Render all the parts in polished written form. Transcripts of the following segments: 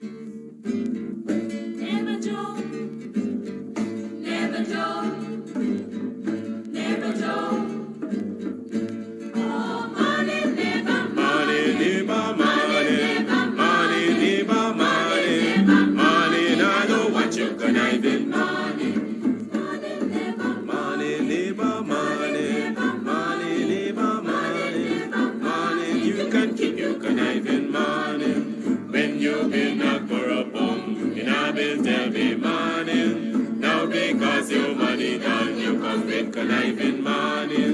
Never joke, never joke, never joke. Oh, money, never money, never money, money, never money, money. Now know what you conniving money, money, never money, never money, money, never money, money. You can keep your conniving money when you've been a corrupt bum. In a bill, tell me money. Now because your money done, you come with conniving money.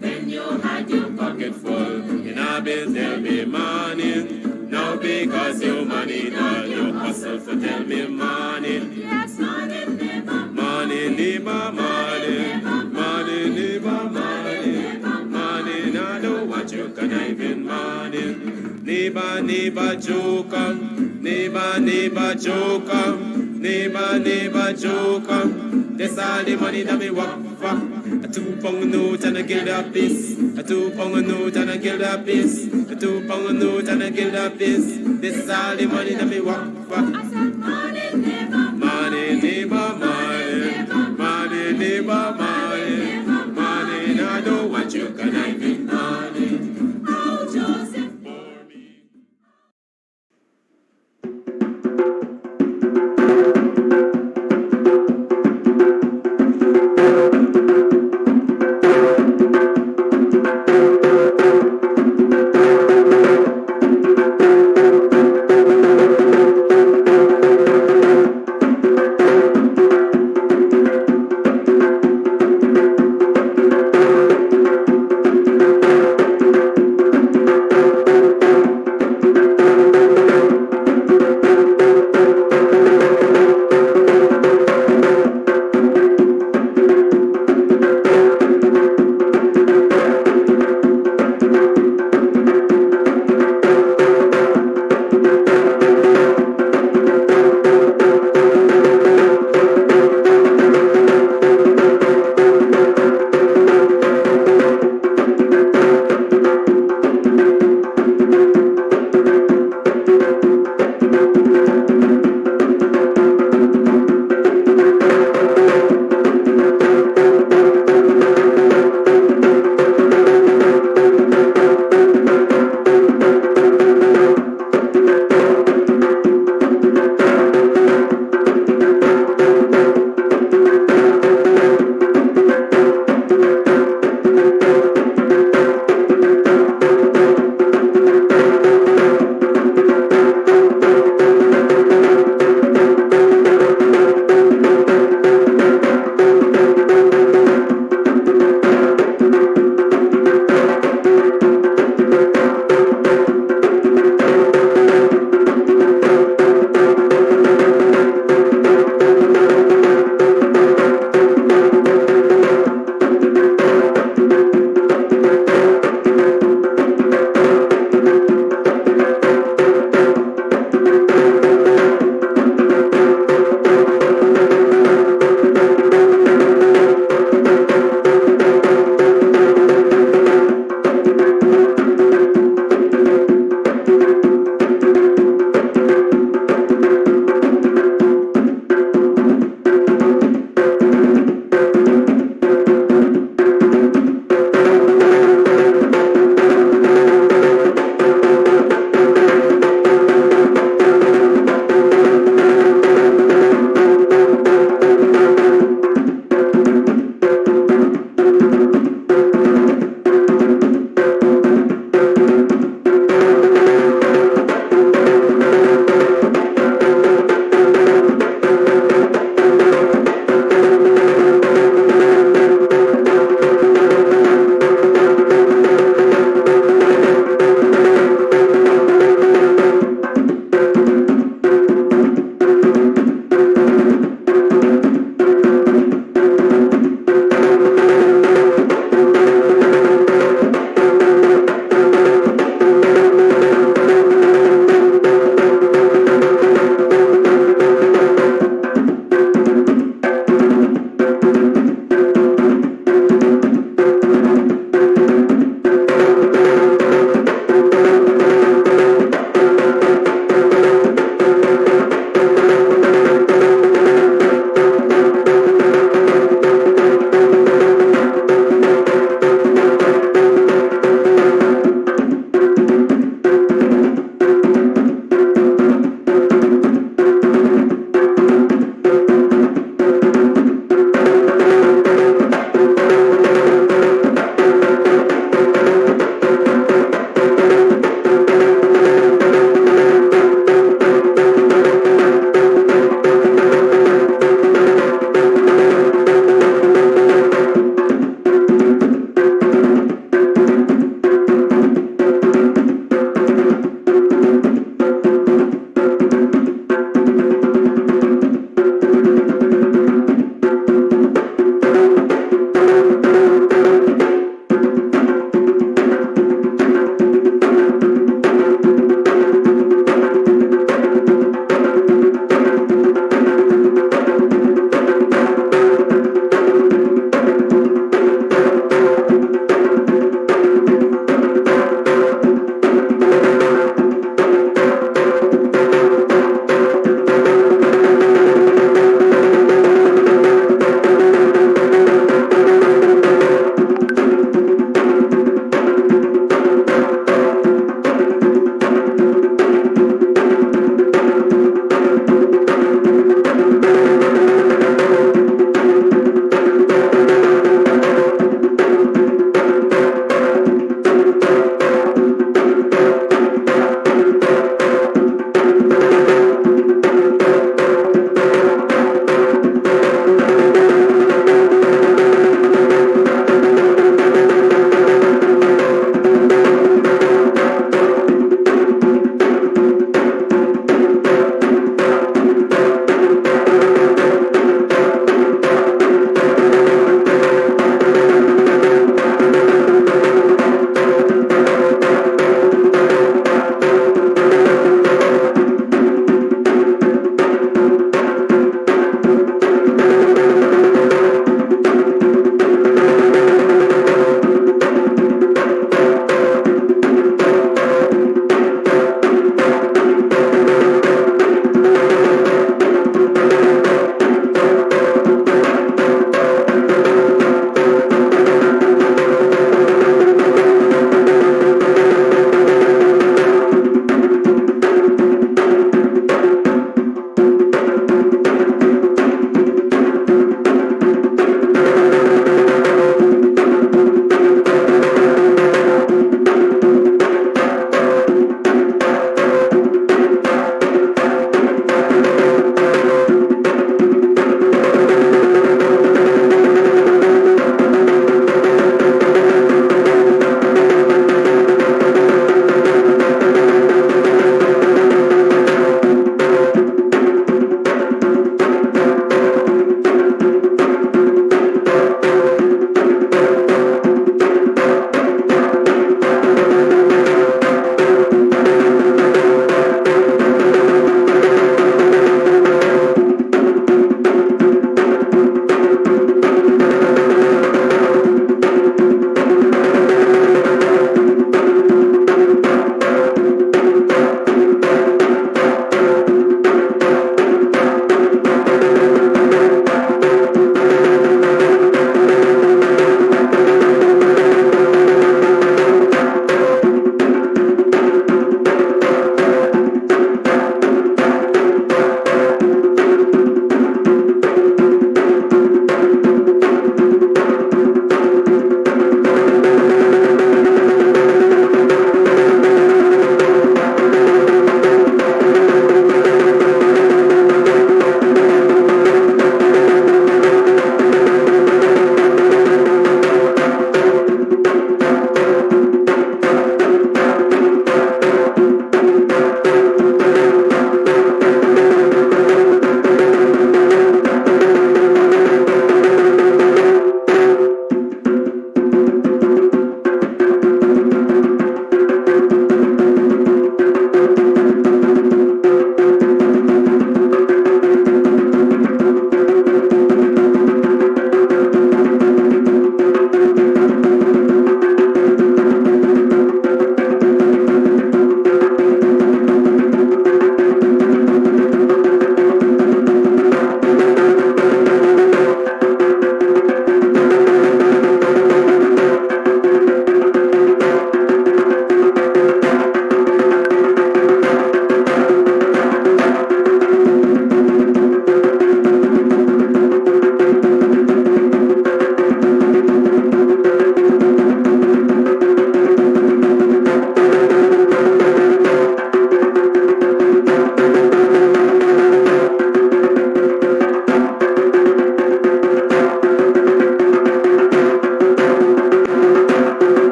When you had your pocket full, in a bill, tell me money. Now because your money done, you hustle for tell me money. Yes, money, never money, never money, money, never money, money. Now know what you conniving money. Neighbor joker, neighbor joker, neighbor joker. That's all the money that me work for. A 2 pound note and a guilder piece. A 2 pound note and a guilder piece. A 2 pound note and a guilder piece. This is all the money that me work for. I said money, never money, never money, money, never money, money. Now I don't want you conniving money. Oh, Joseph.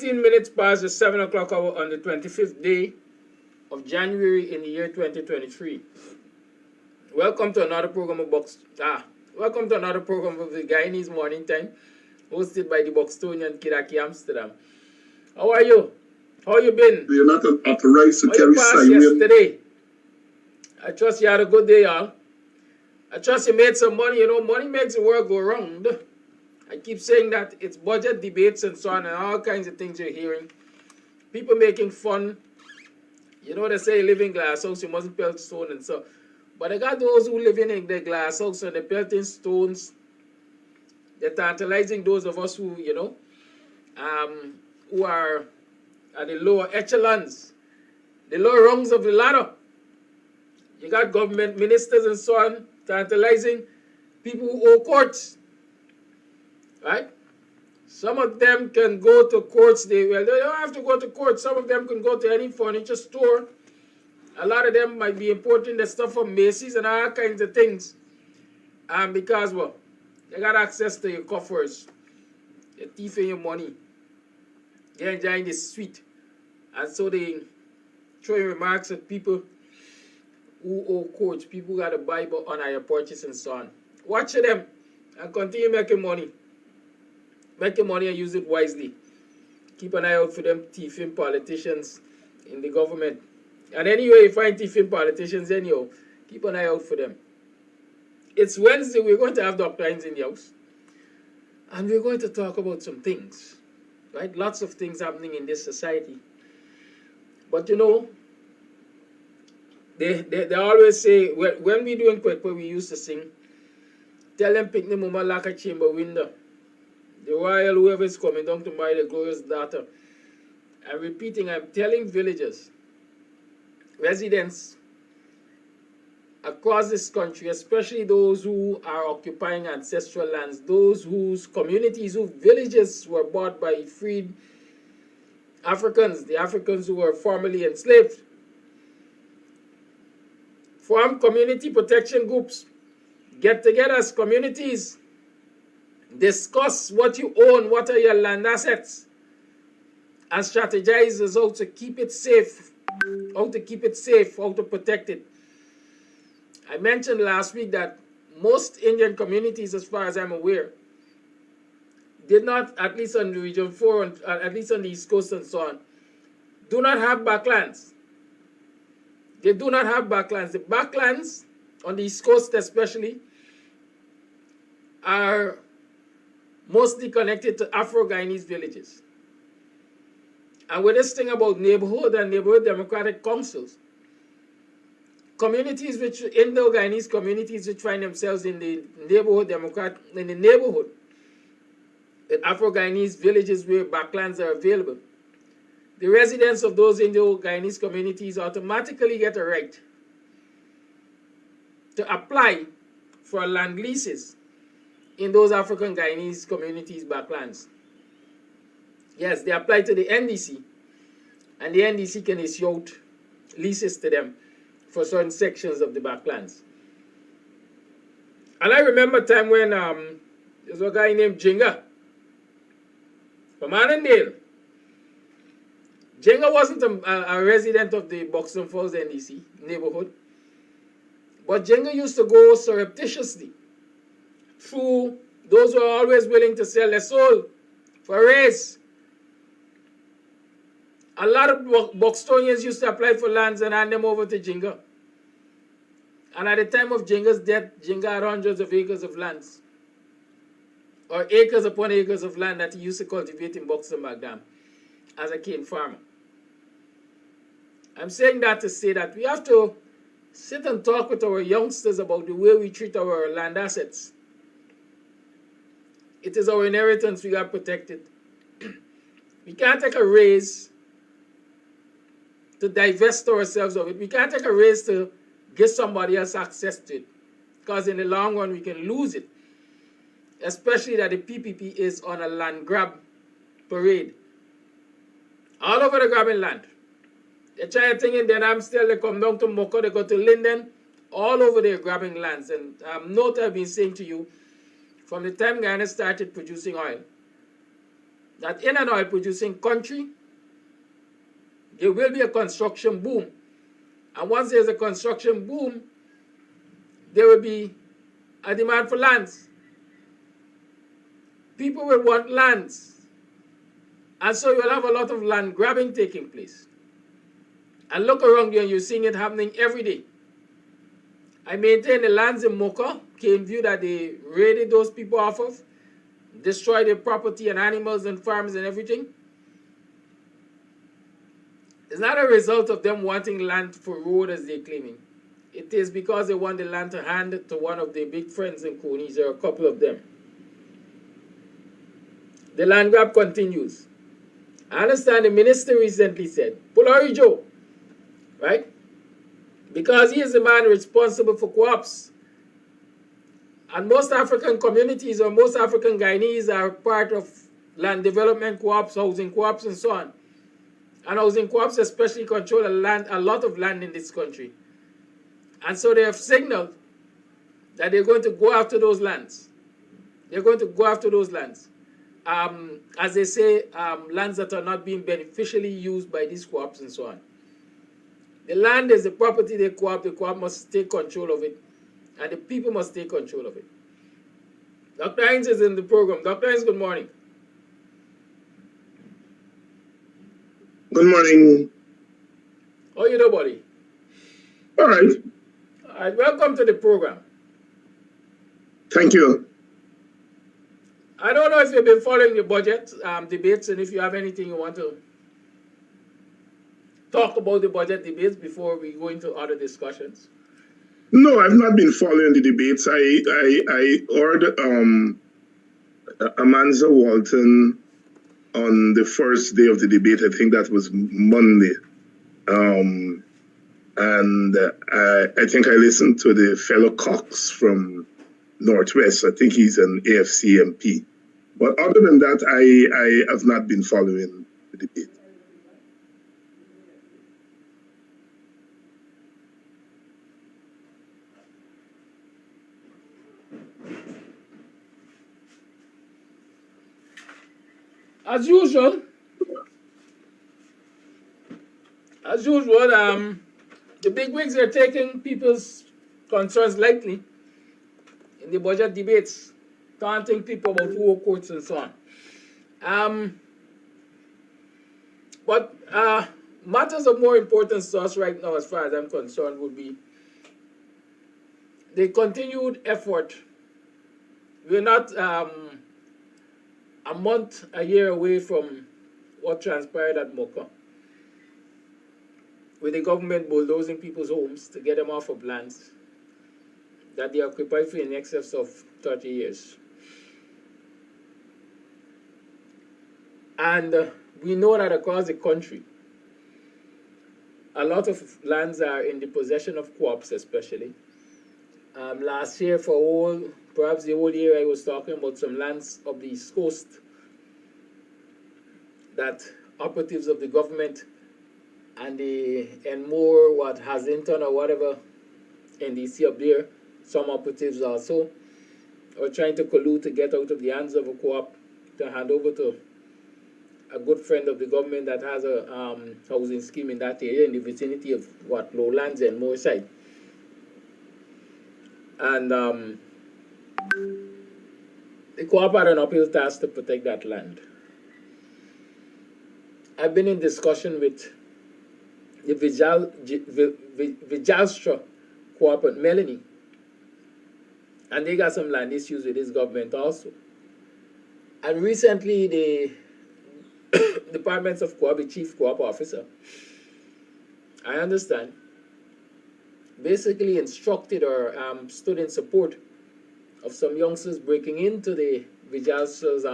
14 minutes past the 7 o'clock hour on the 25th day of January in the year 2023. Welcome to another program of Welcome to another program of the Guyanese Morning Time, hosted by the BUXTONIAN kid at Amsterdam. How are you? How you been? You're not authorized to carry sign yesterday? I trust you had a good day, y'all. I trust you made some money. You know, money makes the world go round. I keep saying that it's budget debates and so on and all kinds of things you're hearing. People making fun. You know, they say live in glass house, you mustn't pelt stone and so. But I got those who live in the glass house and they're pelting stones. They're tantalizing those of us who, you know, who are at the lower echelons, the lower rungs of the ladder. You got government ministers and so on tantalizing people who owe courts. Right? Some of them can go to courts. They don't have to go to court. Some of them can go to any furniture store. A lot of them might be importing the stuff from Macy's and all kinds of things. Because, well, they got access to your coffers. They're thieving your money. They're enjoying the sweet. And so they throw remarks at people who owe courts. People got to buy on your purchase and so on. Watch them and continue making money. Make your money and use it wisely. Keep an eye out for them thieving politicians in the government. And anyway, you find thieving politicians anyhow, keep an eye out for them. It's Wednesday. We're going to have Dr. Hines in the house. And we're going to talk about some things. Right? Lots of things happening in this society. But you know, they always say, when we doing QUICKIE, we used to sing, tell them pick the mama like a chamber window. The royal whoever is coming down to marry the glorious daughter. I'm repeating, I'm telling villagers, residents across this country, especially those who are occupying ancestral lands, those whose communities, whose villages were bought by freed Africans, the Africans who were formerly enslaved. Form community protection groups. Get together as communities. Discuss what you own, what are your land assets, and strategize as how to keep it safe, how to protect it. I mentioned last week that most Indian communities, as far as I'm aware, did not, at least on the Region 4, at least on the East Coast and so on, do not have backlands. They do not have backlands. The backlands, on the East Coast especially, are mostly connected to Afro-Guyanese villages. And with this thing about neighborhood and neighborhood democratic councils, communities which, Indo-Guyanese communities which find themselves in the neighborhood with Afro-Guyanese villages where backlands are available, the residents of those Indo-Guyanese communities automatically get a right to apply for land leases in those African Guyanese communities' backlands. Yes, they apply to the NDC, and the NDC can issue out leases to them for certain sections of the backlands. And I remember a time when there's a guy named Jinga from Annandale. Jinga wasn't a resident of the Buxton Falls NDC neighborhood, but Jinga used to go surreptitiously through those who are always willing to sell their soul for a raise. A lot of Buxtonians used to apply for lands and hand them over to Jinga. And at the time of Jinga's death, Jinga had hundreds of acres of lands, or acres upon acres of land that he used to cultivate in Buxton Bagdam as a cane farmer. I'm saying that to say that we have to sit and talk with our youngsters about the way we treat our land assets. It is our inheritance, we got protected. We can't take a raise to divest ourselves of it. We can't take a raise to give somebody else access to it, because in the long run we can lose it. Especially that the PPP is on a land grab parade. All over the grabbing land. They try a thing in Denham still, they come down to Moko, they go to Linden, all over there grabbing lands. And note I've been saying to you, from the time Guyana started producing oil, that in an oil producing country, there will be a construction boom. And once there's a construction boom, there will be a demand for lands. People will want lands. And so you'll have a lot of land grabbing taking place. And look around you and you're seeing it happening every day. I maintain the lands in Mocha, Cane View, that they raided those people off of, destroyed their property and animals and farms and everything. It's not a result of them wanting land for road as they're claiming. It is because they want the land to hand it to one of their big friends in Coney. There are a couple of them. The land grab continues. I understand the minister recently said, Pulari Joe, right? Because he is the man responsible for co-ops. And most African communities or most African Guyanese are part of land development co-ops, housing co-ops, and so on. And housing co-ops especially control a lot of land in this country. And so they have signaled that they're going to go after those lands. They're going to go after those lands. As they say, lands that are not being beneficially used by these co-ops and so on. The land is the property of the co-op must take control of it, and the people must take control of it. Dr. Hines is in the program. Dr. Hines, good morning. Good morning. How you doing, buddy? All right. All right, welcome to the program. Thank you. I don't know if you've been following the budget debates and if you have anything you want to talk about the budget debates before we go into other discussions. No, I've not been following the debates. I heard Amanza Walton on the first day of the debate. I think that was Monday. And I think I listened to the fellow Cox from Northwest. I think he's an AFC MP. But other than that, I have not been following the debate. As usual, the big wigs are taking people's concerns lightly in the budget debates, taunting people about war courts and so on. But matters of more importance to us right now, as far as I'm concerned, would be the continued effort. We're not a month, a year away from what transpired at Mocha, with the government bulldozing people's homes to get them off of lands that they occupied for in excess of 30 years. And we know that across the country, a lot of lands are in the possession of co-ops especially. Last year, perhaps the whole year, I was talking about some lands of the East Coast that operatives of the government and more Haslington or whatever NDC up there, some operatives also are trying to collude to get out of the hands of a co-op to hand over to a good friend of the government that has a housing scheme in that area in the vicinity of Lowlands and Moorside. And the co-op had an uphill task to protect that land. I've been in discussion with the Vijalstra co-op at Melanie, and they got some land issues with this government also. And recently, the Departments of Co-op, the Chief Co-op Officer, I understand, basically instructed or stood in support of some youngsters breaking into the Vijalstra's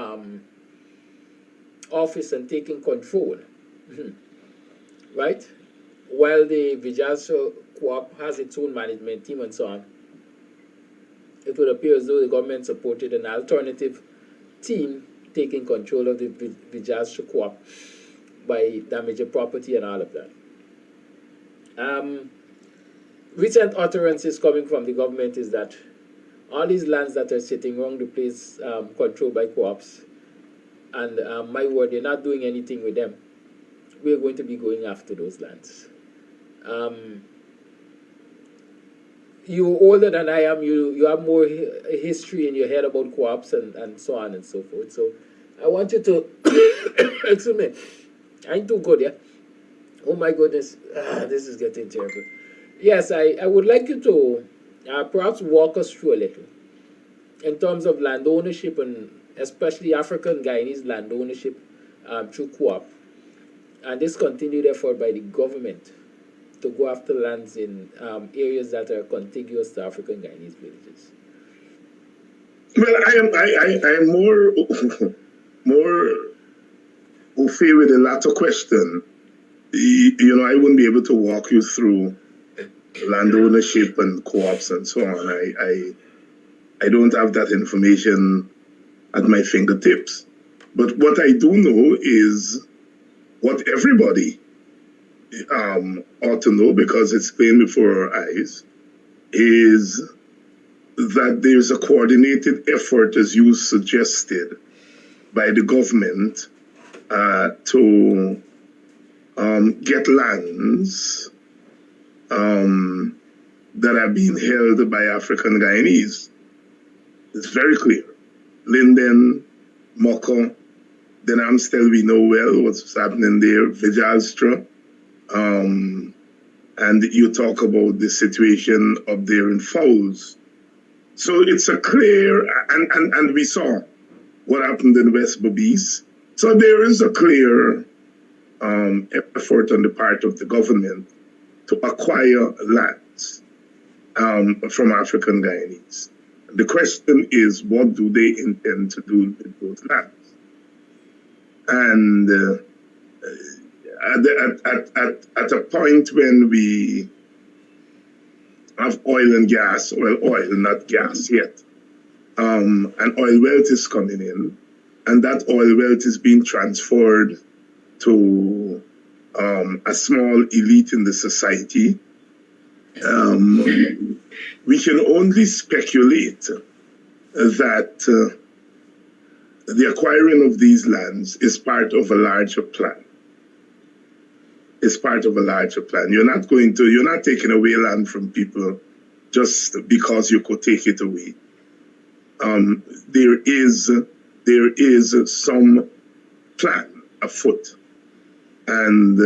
office and taking control, right? While the Vijalstra Co-op has its own management team and so on, it would appear as though the government supported an alternative team taking control of the Vijalstra Co-op by damaging property and all of that. Recent utterances coming from the government is that all these lands that are sitting around the place controlled by co-ops And my word, they're not doing anything with them. We're going to be going after those lands. You're older than I am. You have more history in your head about co-ops and so on and so forth. So I want you to, excuse me, I ain't too good, yeah? Oh my goodness, this is getting terrible. Yes, I would like you to perhaps walk us through a little in terms of land ownership, and especially African Guyanese land ownership through co-op. And this continued effort by the government to go after lands in areas that are contiguous to African Guyanese villages. Well, I am more au fait with the latter question. You know, I wouldn't be able to walk you through land ownership and co-ops and so on. I don't have that information at my fingertips. But what I do know is what everybody ought to know, because it's plain before our eyes, is that there's a coordinated effort, as you suggested, by the government to get lands that are being held by African Guyanese. It's very clear. Linden, Moko, then Amstel, we know well what's happening there, Vijalstra. And you talk about the situation up there in Fowles. So it's a clear, and we saw what happened in West Berbice. So there is a clear effort on the part of the government to acquire lands from African Guyanese. The question is, what do they intend to do with those lands? And at a point when we have oil and gas, well, oil, not gas yet, and oil wealth is coming in, and that oil wealth is being transferred to a small elite in the society, we can only speculate that the acquiring of these lands is part of a larger plan. It's part of a larger plan. You're not taking away land from people just because you could take it away. There is some plan afoot. And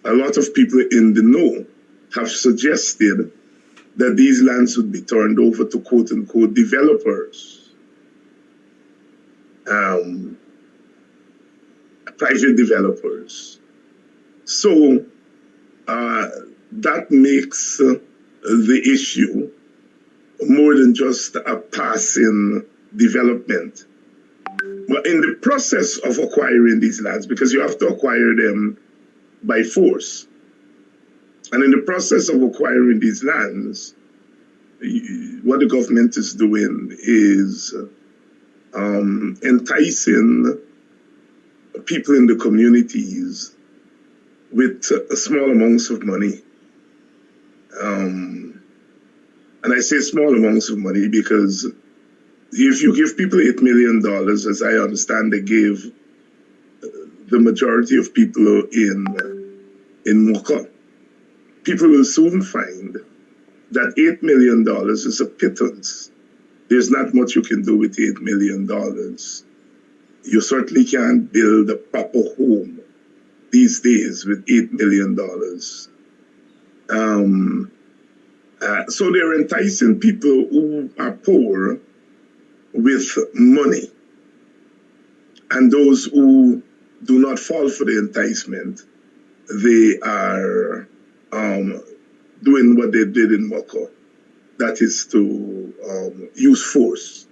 a lot of people in the know have suggested that these lands would be turned over to quote-unquote developers, private developers. So that makes the issue more than just a passing development. But in the process of acquiring these lands, because you have to acquire them by force, and in the process of acquiring these lands, what the government is doing is enticing people in the communities with small amounts of money. And I say small amounts of money because if you give people $8 million, as I understand they gave the majority of people in Moka, people will soon find that $8 million is a pittance. There's not much you can do with $8 million. You certainly can't build a proper home these days with $8 million. So they're enticing people who are poor with money. And those who do not fall for the enticement, they are doing what they did in Moko. That is to use force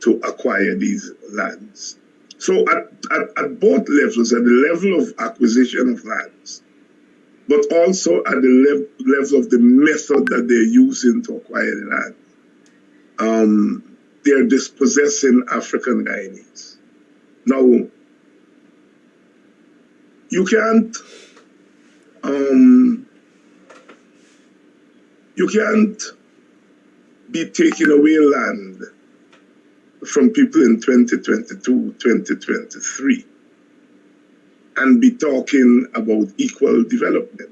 to acquire these lands. So at both levels, at the level of acquisition of lands, but also at the level of the method that they're using to acquire the land, they're dispossessing African Guyanese. Now, you can't be taking away land from people in 2022, 2023, and be talking about equal development.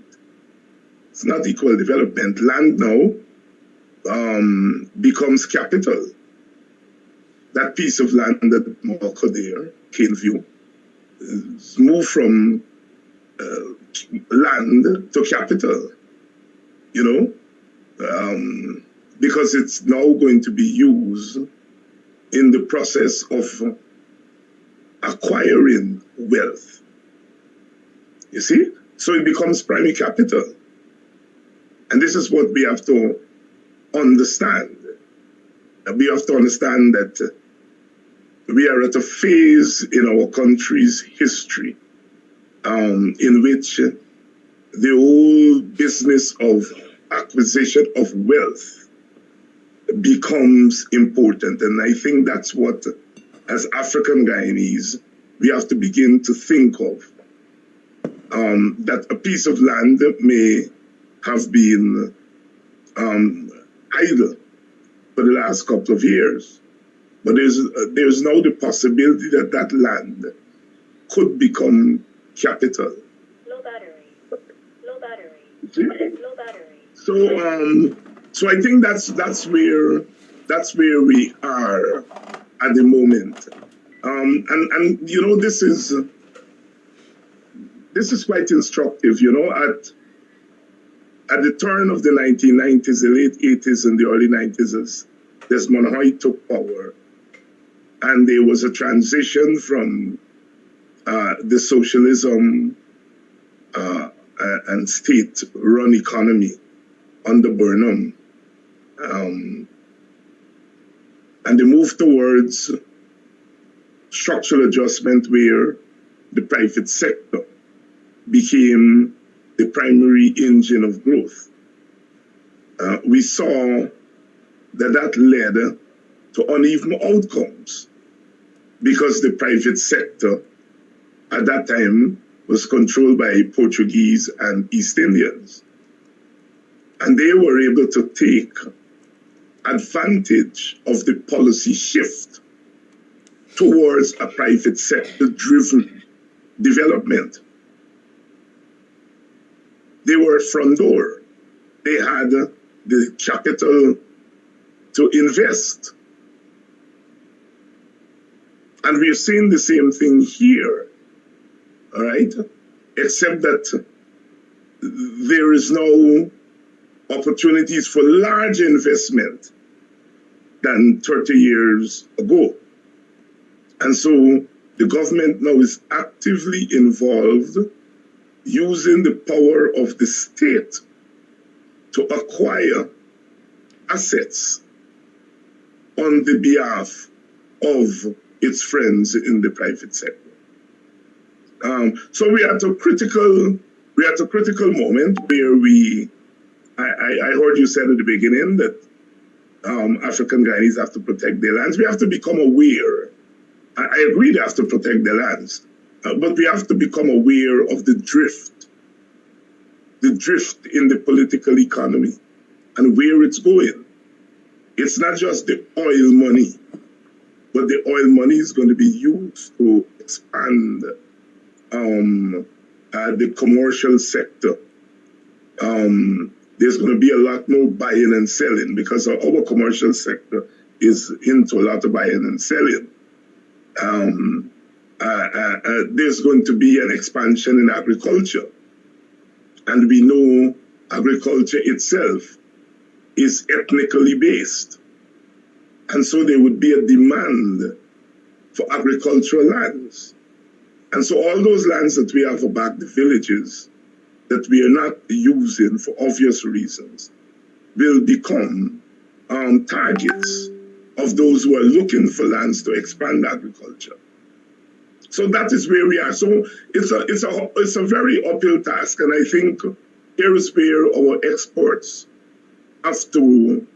It's not equal development. Land now becomes capital. That piece of land that Morocco there, Caneview, is moved from land to capital, you know, because it's now going to be used in the process of acquiring wealth. You see? So it becomes primary capital. And this is what we have to understand. We have to understand that we are at a phase in our country's history in which the whole business of acquisition of wealth becomes important. And I think that's what, as African Guyanese, we have to begin to think of. That a piece of land may have been idle for the last couple of years, but there's now the possibility that that land could become capital. Low battery. Low battery. Low battery. So I think that's where we are at the moment. And you know, this is quite instructive. You know, at the turn of the 1990s, the late 80s and the early 90s, as Desmond Hoy took power, and there was a transition from the socialism and state-run economy under Burnham, and the move towards structural adjustment where the private sector became the primary engine of growth. We saw that led to uneven outcomes because the private sector at that time was controlled by Portuguese and East Indians. And they were able to take advantage of the policy shift towards a private sector-driven development. They were front door. They had the capital to invest. And we're seeing the same thing here, all right? Except that there is no opportunities for large investment than 30 years ago. And so the government now is actively involved using the power of the state to acquire assets on the behalf of its friends in the private sector. So we are at a critical moment where I heard you said at the beginning that African Guyanese have to protect their lands. We have to become aware. I agree they have to protect their lands, but we have to become aware of the drift in the political economy and where it's going. It's not just the oil money, but the oil money is going to be used to expand the commercial sector. There's going to be a lot more buying and selling because our commercial sector is into a lot of buying and selling. There's going to be an expansion in agriculture. And we know agriculture itself is ethnically based. And so there would be a demand for agricultural lands. And so all those lands that we have about the villages that we are not using for obvious reasons will become targets of those who are looking for lands to expand agriculture. So that is where we are. So it's a very uphill task, and I think here is where our experts have to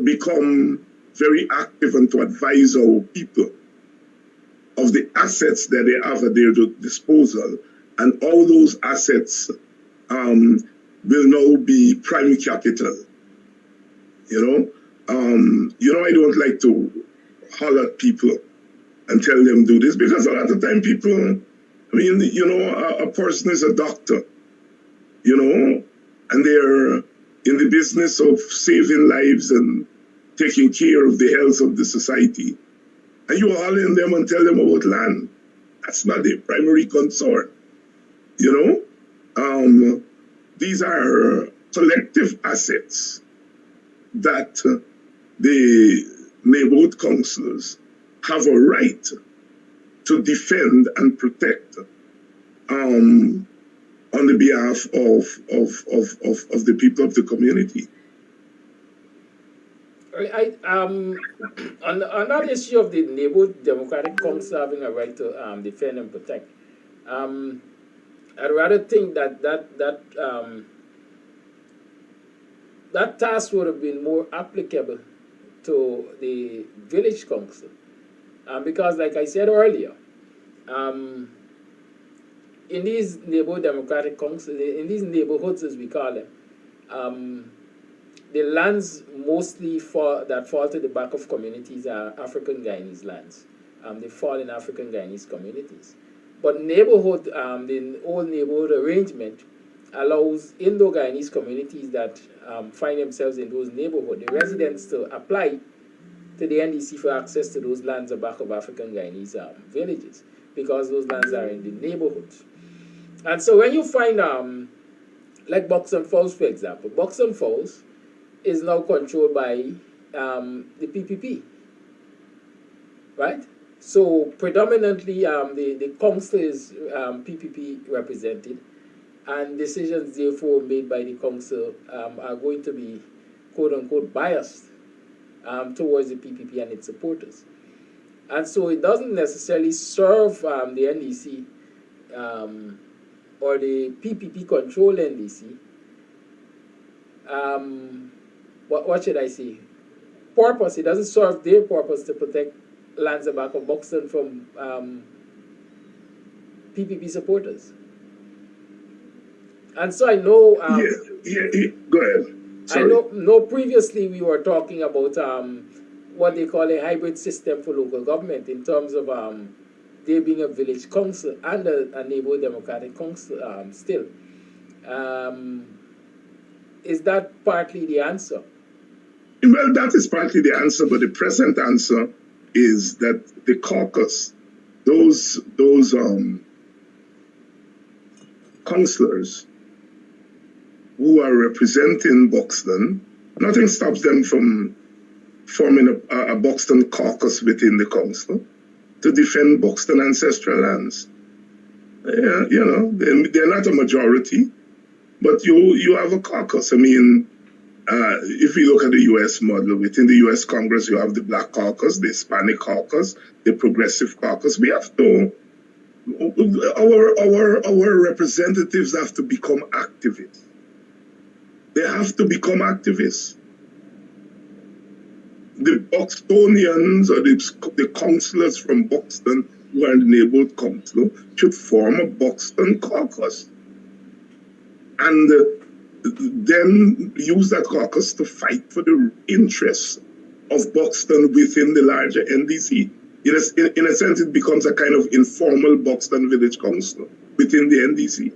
become very active and to advise our people of the assets that they have at their disposal, and all those assets will now be primary capital. You know, I don't like to holler at people and tell them do this, because a lot of time people, a person is a doctor, and they're in the business of saving lives and taking care of the health of the society. And you holler at them and tell them about land. That's not their primary concern, These are collective assets that the neighborhood councillors have a right to defend and protect on the behalf of the people of the community. On that issue of the neighborhood democratic council having a right to defend and protect, I'd rather think that task would have been more applicable to the village council, because, like I said earlier, in these neighborhood democratic councils, in these neighborhoods as we call them, the lands mostly that fall to the back of communities are African Guyanese lands. They fall in African Guyanese communities. But neighborhood, the old neighborhood arrangement allows Indo-Guyanese communities that find themselves in those neighborhoods, the residents, to apply to the NDC for access to those lands at the back of African Guyanese villages, because those lands are in the neighborhoods. And so when you find, like Buxton Falls, for example, Buxton Falls is now controlled by the PPP, right? So predominantly the council is PPP represented, and decisions therefore made by the council are going to be quote-unquote biased towards the PPP and its supporters. And so it doesn't necessarily serve the NDC or the PPP control NDC. What should I say? Purpose. It doesn't serve their purpose to protect lands back of Buxton from PPP supporters. And so I know. Go ahead. Sorry. I know previously we were talking about what they call a hybrid system for local government, in terms of there being a village council and a neighborhood democratic council still. Is that partly the answer? Well, that is partly the answer, but the present answer is that the caucus, those councillors who are representing Buxton, nothing stops them from forming a Buxton caucus within the council to defend Buxton ancestral lands. They're not a majority, but you have a caucus. I mean, if we look at the U.S. model, within the U.S. Congress, you have the Black Caucus, the Hispanic Caucus, the Progressive Caucus. We have to, our representatives have to become activists. They have to become activists. The Buxtonians, or the councillors from Buxton who are in the neighborhood council, should form a Buxton caucus. And then use that caucus to fight for the interests of Buxton within the larger NDC. In a sense, it becomes a kind of informal Buxton Village Council within the NDC.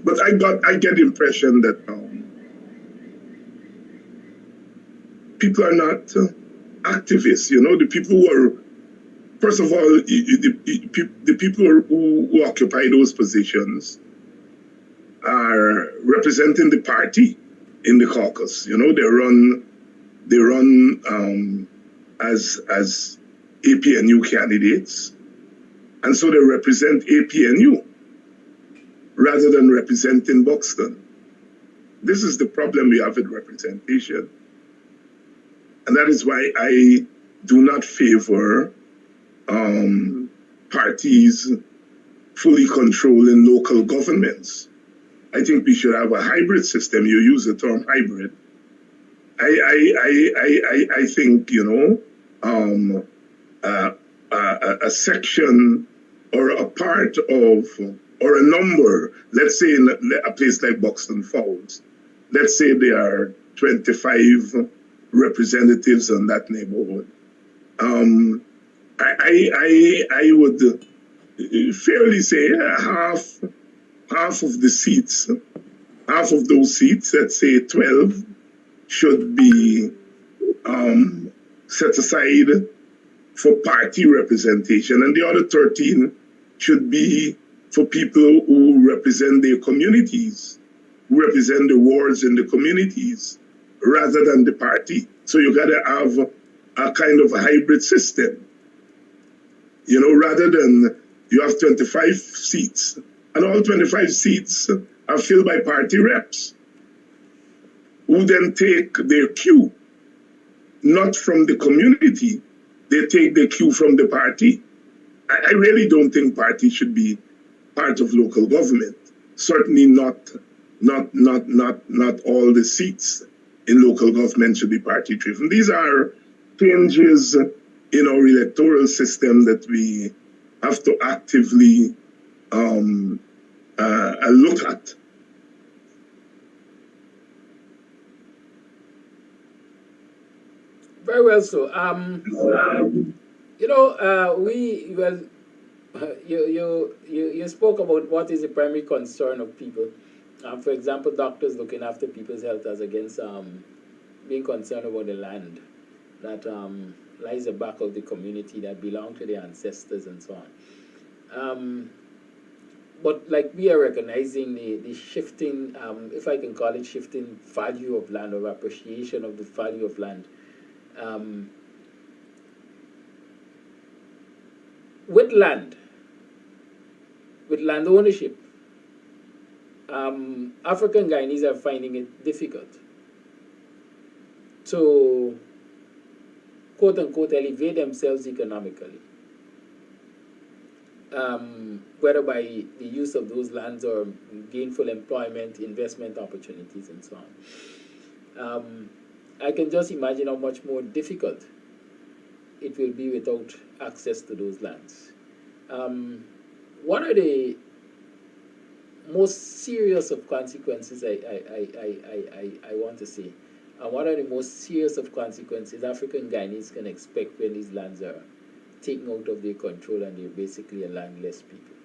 But I get the impression that people are not activists. The people who are, first of all, the people who occupy those positions are representing the party in the caucus. They run as APNU candidates, and so they represent APNU rather than representing Buxton. This is the problem we have with representation, and that is why I do not favor parties fully controlling local governments. I think we should have a hybrid system. You use the term hybrid. I think, a section or a part of or a number, let's say in a place like Buxton Falls, let's say there are 25 representatives in that neighborhood. I would fairly say half of the seats, half of those seats, let's say 12, should be set aside for party representation, and the other 13 should be for people who represent their communities, who represent the wards in the communities, rather than the party. So you gotta have a kind of a hybrid system. You know, rather than you have 25 seats, and all 25 seats are filled by party reps, who then take their cue, not from the community, they take the cue from the party. I really don't think party should be part of local government. Certainly not all the seats in local government should be party driven. These are changes in our electoral system that we have to actively look at. Very well, so you spoke about what is the primary concern of people. For example, doctors looking after people's health as against being concerned about the land that lies the back of the community that belong to their ancestors and so on. But like we are recognizing the shifting, if I can call it shifting value of land or appreciation of the value of land. With land ownership, African Guyanese are finding it difficult to, quote unquote, elevate themselves economically, whether by the use of those lands or gainful employment, investment opportunities, and so on. I can just imagine how much more difficult it will be without access to those lands. What are the most serious of consequences I want to say? And what are the most serious of consequences African Guyanese can expect when these lands are taken out of their control and they're basically a landless people?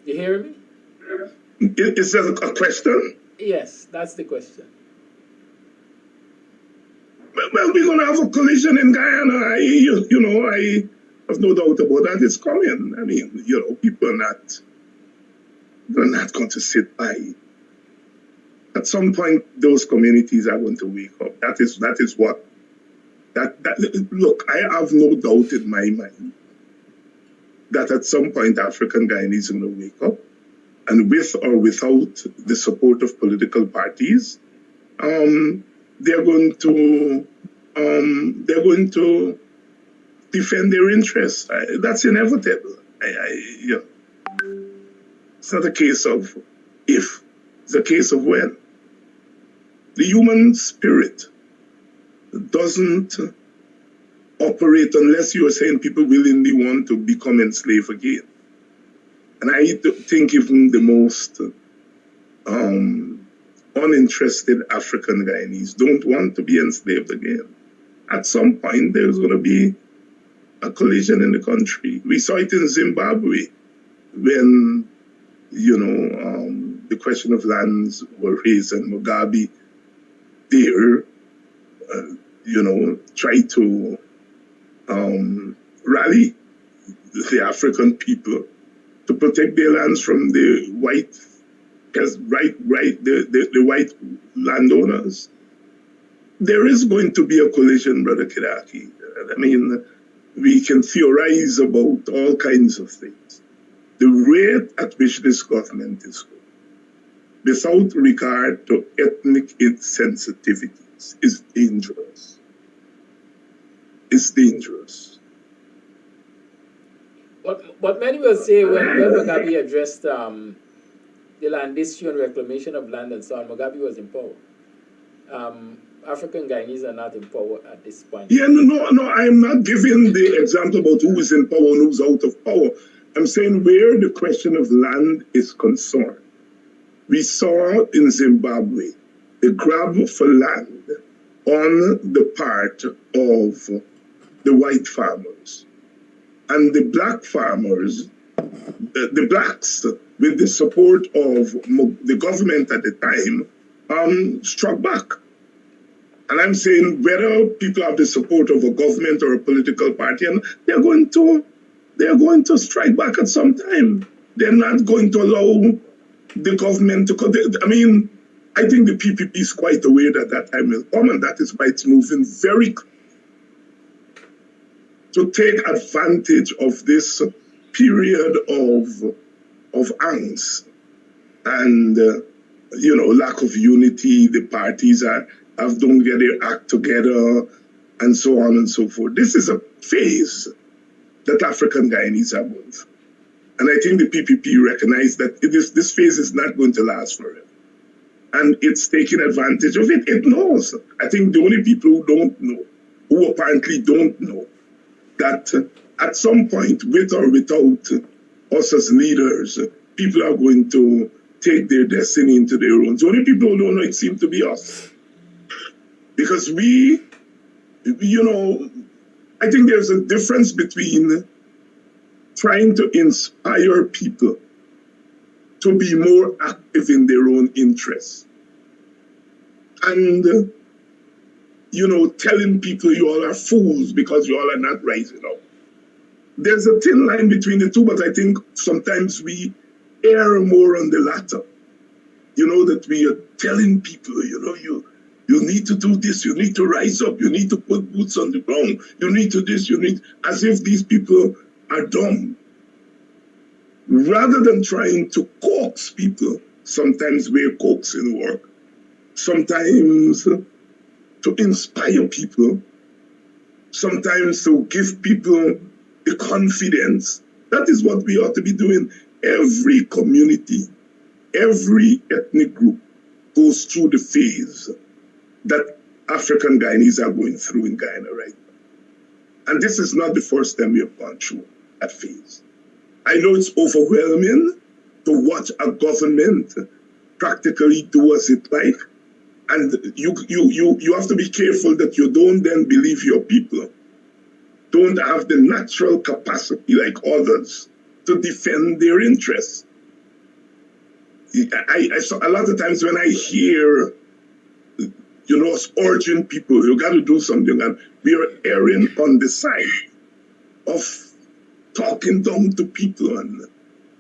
You hear me? Is that a question? Yes, that's the question. Well, we're going to have a collision in Guyana. I have no doubt about that. It's coming. I mean, people are not going to sit by. At some point, those communities are going to wake up. That is what. Look, I have no doubt in my mind that at some point African Guyanese are going to wake up, and with or without the support of political parties, they're going to defend their interests. That's inevitable. It's not a case of if, it's a case of when. The human spirit doesn't operate unless you are saying people willingly want to become enslaved again. And I think even the most uninterested African Guyanese don't want to be enslaved again. At some point, there's going to be a collision in the country. We saw it in Zimbabwe when, the question of lands were raised and Mugabe there, tried to rally the African people to protect their lands from the white, the white landowners. There is going to be a collision, Brother Kidaki. I mean, we can theorize about all kinds of things. The rate at which this government is going, without regard to ethnic sensitivities, is dangerous. It's dangerous. But many will say when Mugabe addressed the land issue and reclamation of land and so on, Mugabe was in power. African Guyanese are not in power at this point. Yeah, no, I am not giving the example about who is in power and who's out of power. I'm saying where the question of land is concerned. We saw in Zimbabwe the grab for land on the part of the white farmers. And the black farmers, the blacks, with the support of the government at the time, struck back. And I'm saying whether people have the support of a government or a political party, and they're going to strike back at some time. They're not going to allow the government to. I mean, I think the PPP is quite aware that that time will come, and that is why it's moving very to take advantage of this period of angst and lack of unity. The parties don't get their act together, and so on and so forth. This is a phase that African Guyanese are going through. And I think the PPP recognized that this phase is not going to last forever. And it's taking advantage of it. It knows. I think the only people who don't know, who apparently don't know, that at some point, with or without us as leaders, people are going to take their destiny into their own. The only people who don't know it seem to be us. Because we, I think there's a difference between trying to inspire people to be more active in their own interests and, telling people you all are fools because you all are not rising up. There's a thin line between the two, but I think sometimes we err more on the latter. That we are telling people, you need to do this, you need to rise up, you need to put boots on the ground, you need to this, as if these people are dumb. Rather than trying to coax people, sometimes we're coaxing work, sometimes to inspire people, sometimes to give people the confidence. That is what we ought to be doing. Every community, every ethnic group goes through the phase that African Guyanese are going through in Guyana right now. And this is not the first time we have gone through that phase. I know it's overwhelming to watch a government practically do as it like. And you have to be careful that you don't then believe your people don't have the natural capacity like others to defend their interests. A lot of times when I hear us urging people, you got to do something, and we are erring on the side of talking down to people and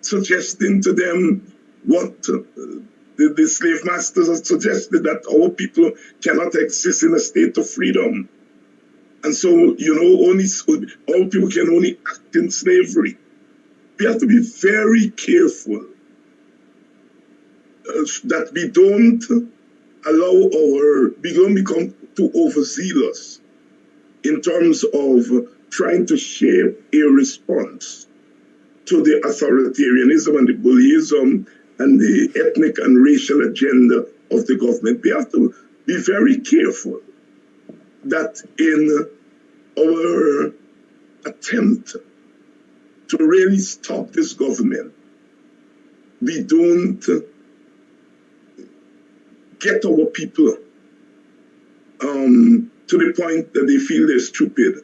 suggesting to them what the slave masters have suggested, that our people cannot exist in a state of freedom. And so, only our people can only act in slavery. We have to be very careful that we don't we don't become too overzealous in terms of trying to shape a response to the authoritarianism and the bullyism and the ethnic and racial agenda of the government. We have to be very careful that in our attempt to really stop this government, we don't get our people to the point that they feel they're stupid.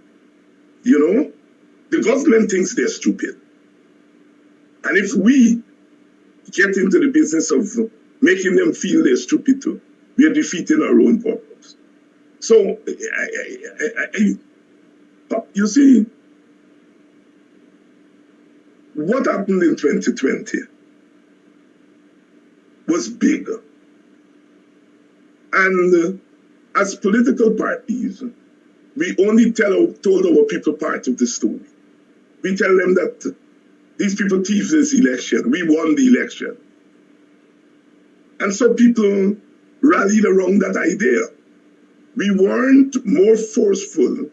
The government thinks they're stupid. And if we get into the business of making them feel they're stupid too, we are defeating our own purpose. So, you see, what happened in 2020 was big. And as political parties, we only told our people part of the story. We tell them that these people thieved this election. We won the election. And so people rallied around that idea. We weren't more forceful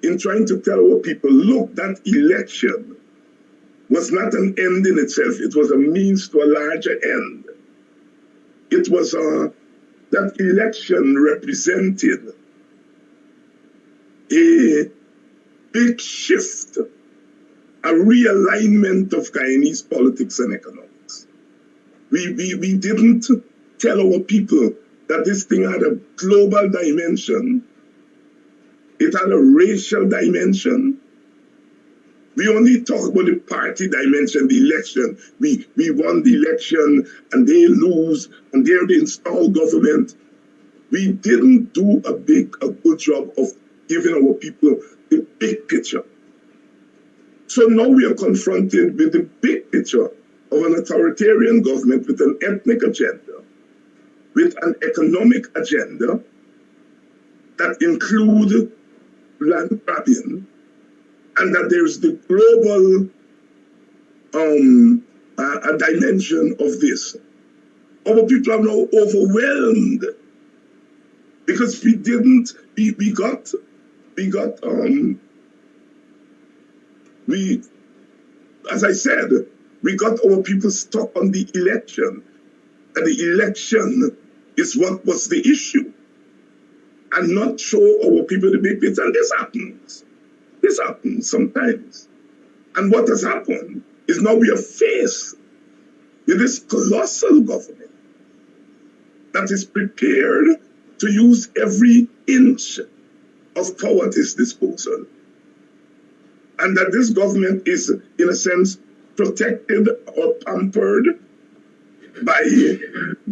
in trying to tell our people, look, that election was not an end in itself. It was a means to a larger end. It was a that election represented a big shift, a realignment of Guyanese politics and economics. We didn't tell our people that this thing had a global dimension. It had a racial dimension. We only talk about the party dimension, the election. We won the election and they lose and they're the installed government. We didn't do a good job of giving our people the big picture. So now we are confronted with the big picture of an authoritarian government with an ethnic agenda, with an economic agenda that includes land grabbing, and that there's the global a dimension of this. Our people are now overwhelmed because we as I said, we got our people stuck on the election, and the election is what was the issue, and not show our people the big picture. And this happens. This happens sometimes. And what has happened is now we are faced with this colossal government that is prepared to use every inch of power at its disposal. And that this government is, in a sense, protected or pampered by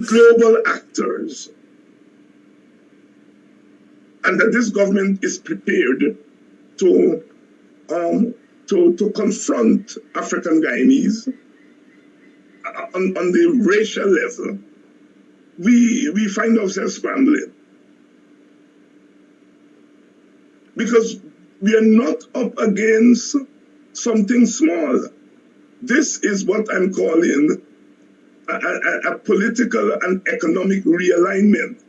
global actors. And that this government is prepared to confront African Guyanese on the racial level. We find ourselves scrambling because we are not up against something small. This is what I'm calling a political and economic realignment.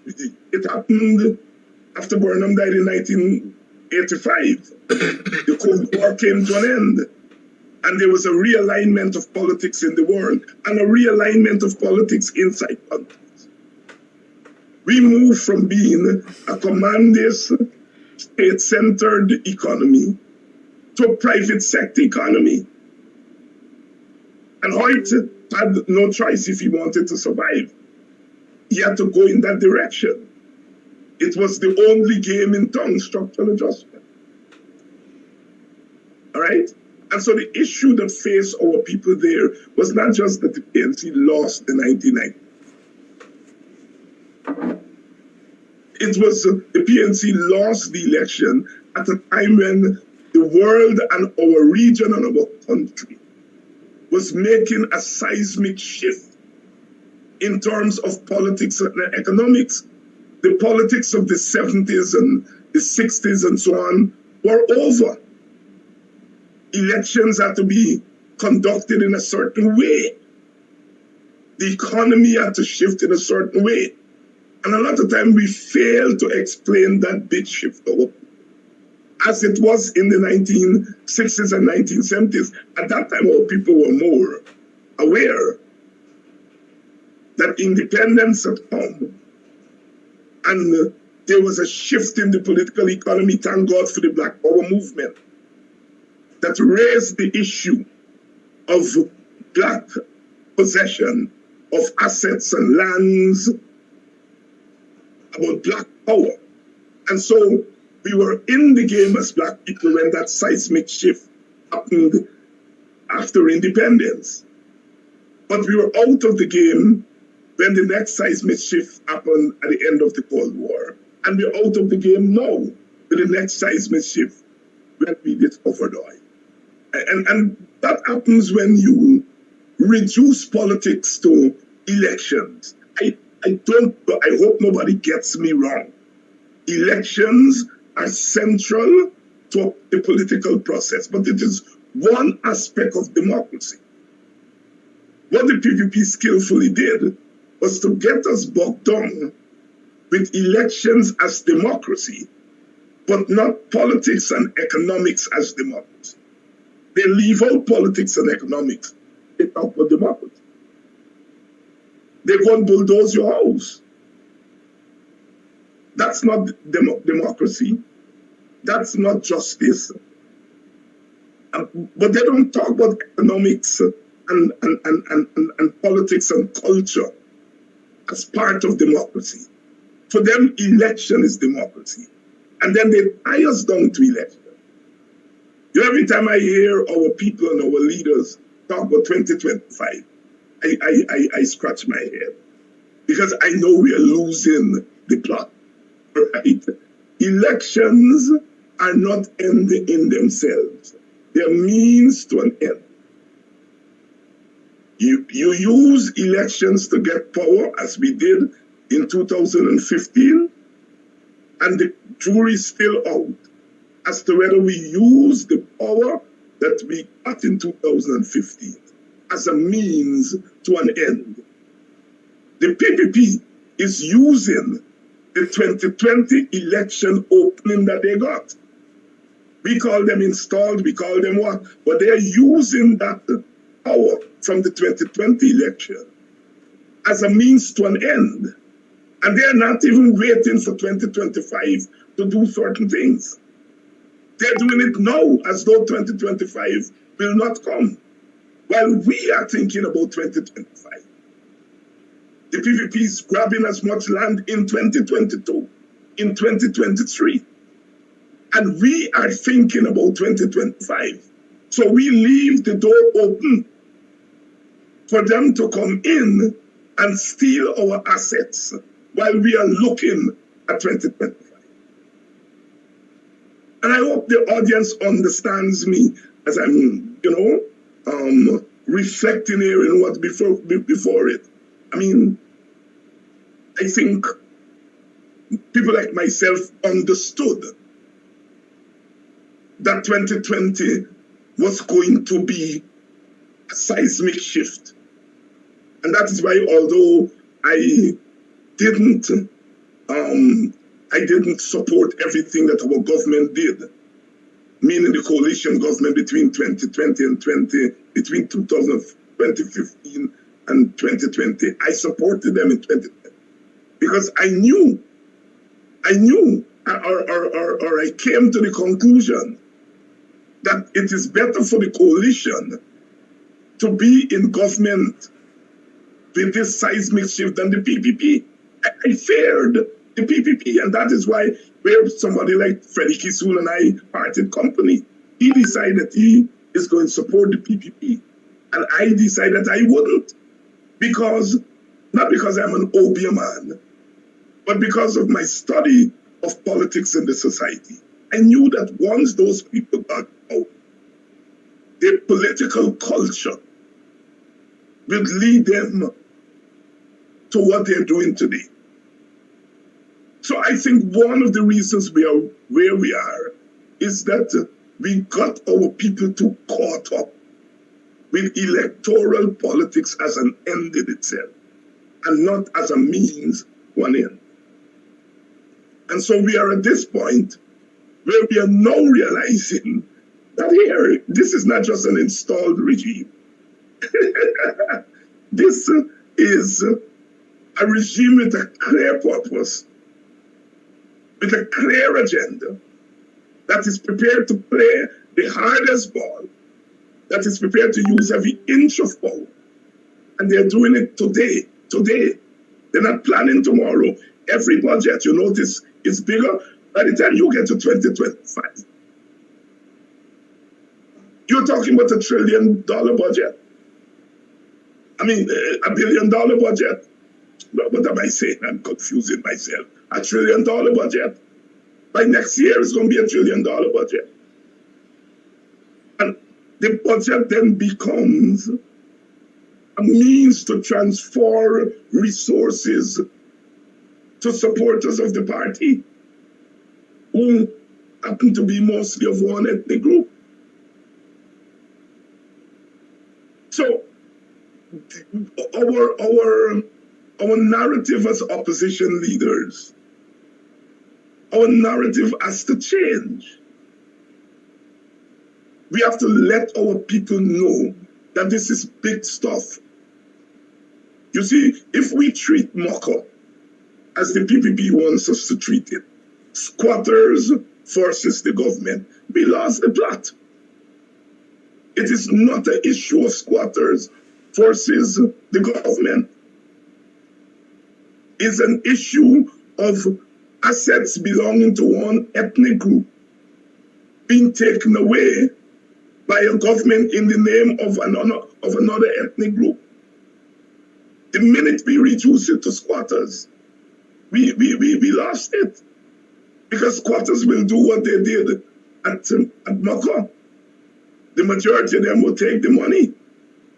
It happened after Burnham died in 1985. The Cold War came to an end, and there was a realignment of politics in the world and a realignment of politics inside countries. We moved from being a commandist, state-centered economy to a private sector economy. And Hoyt had no choice if he wanted to survive. He had to go in that direction. It was the only game in town, structural adjustment. All right? And so the issue that faced our people there was not just that the PNC lost in 1990. It was the PNC lost the election at a time when the world and our region and our country was making a seismic shift in terms of politics and economics. The politics of the 70s and the 60s and so on were over. Elections had to be conducted in a certain way. The economy had to shift in a certain way. And a lot of time we fail to explain that big shift over. As it was in the 1960s and 1970s, at that time our people were more aware that independence had come. And there was a shift in the political economy, thank God for the Black Power movement, that raised the issue of Black possession of assets and lands, about Black power. And so we were in the game as Black people when that seismic shift happened after independence. But we were out of the game when the next seismic shift happened at the end of the Cold War. And we're out of the game now with the next seismic shift when we discovered oil. And that happens when you reduce politics to elections. I hope nobody gets me wrong. Elections are central to the political process, but it is one aspect of democracy. What the PPP skillfully did was to get us bogged down with elections as democracy, but not politics and economics as democracy. They leave out politics and economics. They talk about democracy. they go and bulldoze your house. That's not democracy. That's not justice. But they don't talk about economics and politics and culture as part of democracy. For them, election is democracy. And then they tie us down to election. You know, every time I hear our people and our leaders talk about 2025, I scratch my head. Because I know we are losing the plot. Right? Elections are not ending in themselves. They are means to an end. You use elections to get power, as we did in 2015, and the jury is still out as to whether we use the power that we got in 2015 as a means to an end. The PPP is using the 2020 election opening that they got. We call them installed, we call them what, but they are using that power from the 2020 election as a means to an end. And they are not even waiting for 2025 to do certain things. They're doing it now as though 2025 will not come. While we are thinking about 2025. The PPP is grabbing as much land in 2022, in 2023. And we are thinking about 2025. So we leave the door open for them to come in and steal our assets while we are looking at 2025. And I hope the audience understands me as I'm, reflecting here in what before it. I mean, I think people like myself understood that 2020 was going to be a seismic shift. And that is why, although I didn't support everything that our government did, meaning the coalition government between 2020 and 2015 and 2020, I supported them in 2020 because I knew, or I came to the conclusion that it is better for the coalition to be in government with this seismic shift than the PPP. I feared the PPP, and that is why where somebody like Freddie Kisul and I parted company. He decided he is going to support the PPP, and I decided I wouldn't, not because I'm an Obia man, but because of my study of politics in the society. I knew that once those people got out, their political culture would lead them to what they're doing today. So I think one of the reasons we are where we are is that we got our people too caught up with electoral politics as an end in itself and not as a means to an end. And so we are at this point where we are now realizing that here, this is not just an installed regime. This is a regime with a clear purpose, with a clear agenda, that is prepared to play the hardest ball, that is prepared to use every inch of power. And they're doing it today. They're not planning tomorrow. Every budget, you notice, is bigger by the time you get to 2025. You're talking about $1 trillion budget. I mean, $1 billion budget. What am I saying? I'm confusing myself. $1 trillion budget. By next year, it's going to be $1 trillion budget. And the budget then becomes a means to transfer resources to supporters of the party who happen to be mostly of one ethnic group. So our narrative as opposition leaders, our narrative has to change. We have to let our people know that this is big stuff. You see, if we treat Moko as the PPP wants us to treat it, squatters versus the government, we lost the plot. It is not an issue of squatters versus the government. It's an issue of assets belonging to one ethnic group being taken away by a government in the name of another ethnic group. The minute we reduce it to squatters, we lost it. Because squatters will do what they did at Moko. The majority of them will take the money,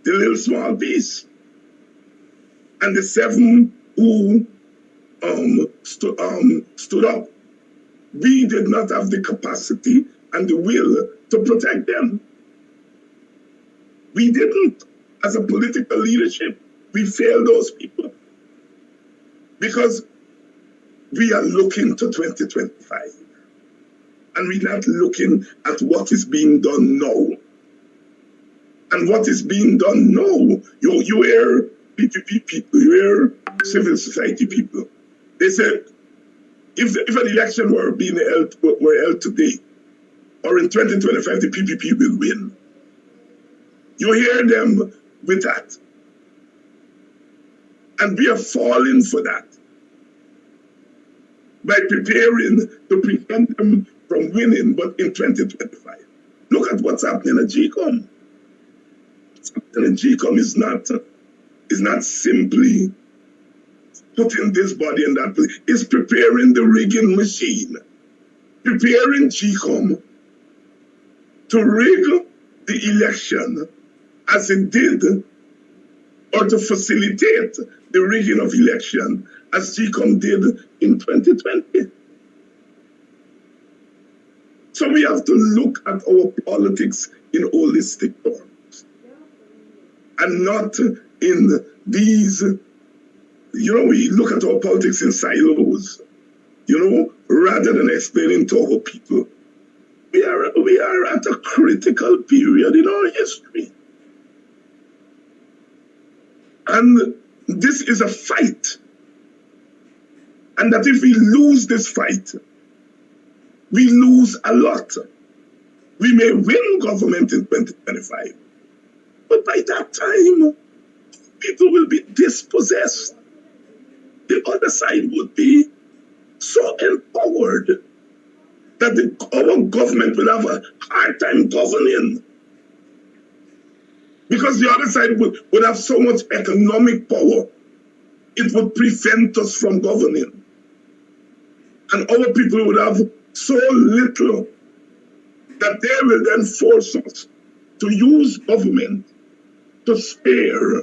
the little small piece. And the 7 who stood up, we did not have the capacity and the will to protect them. We didn't. As a political leadership, we failed those people. Because we are looking to 2025. And we're not looking at what is being done now. And what is being done now, you hear PPP people, you hear civil society people. They said, if an election were held today, or in 2025, the PPP will win. You hear them with that. And we are falling for that by preparing to prevent them from winning, but in 2025. Look at what's happening at GECOM. What's happening at GECOM is not simply putting this body in that place. It's preparing the rigging machine, preparing GECOM to rig the election as it did, or to facilitate the rigging of election as GECOM did in 2020. So we have to look at our politics in holistic terms and not in these, we look at our politics in silos, rather than explaining to our people. We are at a critical period in our history. And this is a fight. And that if we lose this fight, we lose a lot. We may win government in 2025, but by that time, people will be dispossessed. The other side would be so empowered that our government will have a hard time governing. Because the other side would have so much economic power, it would prevent us from governing. And our people would have so little that they will then force us to use government to spare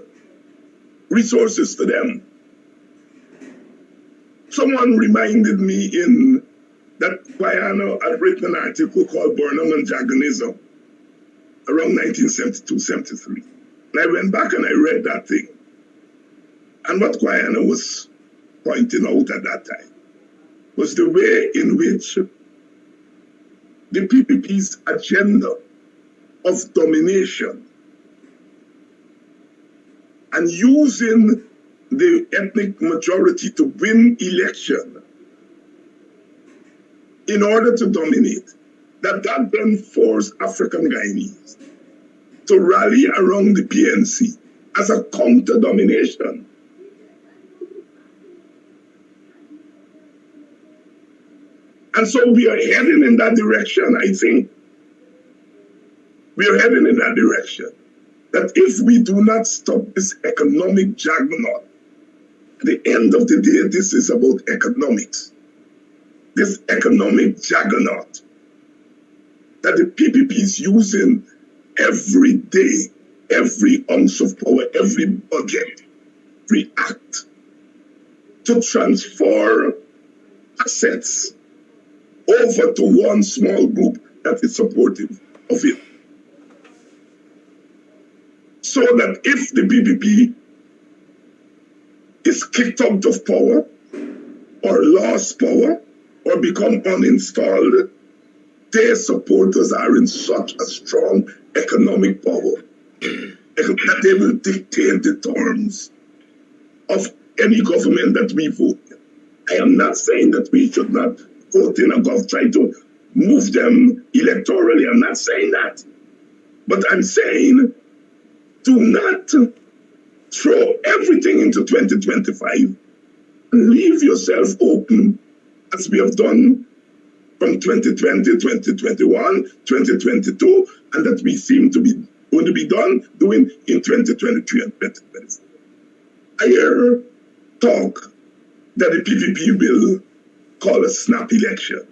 resources to them. Someone reminded me in that Guyana had written an article called Burnham and Jaganism around 1972-73. And I went back and I read that thing. And what Guyana was pointing out at that time was the way in which the PPP's agenda of domination and using the ethnic majority to win election in order to dominate, that then forced African Guyanese to rally around the PNC as a counter-domination. And so we are heading in that direction, I think. We are heading in that direction. That if we do not stop this economic juggernaut, at the end of the day, this is about economics. This economic juggernaut that the PPP is using every day, every ounce of power, every budget, every act to transfer assets over to one small group that is supportive of it. So that if the PPP is kicked out of power, or lost power, or become uninstalled, their supporters are in such a strong economic power that they will dictate the terms of any government that we vote in. I am not saying that we should not vote in a government, try to move them electorally. I'm not saying that. But I'm saying do not throw everything into 2025 and leave yourself open as we have done from 2020, 2021, 2022, and that we seem to be going to be doing in 2023 and 2024. I hear talk that the PPP will call a snap election.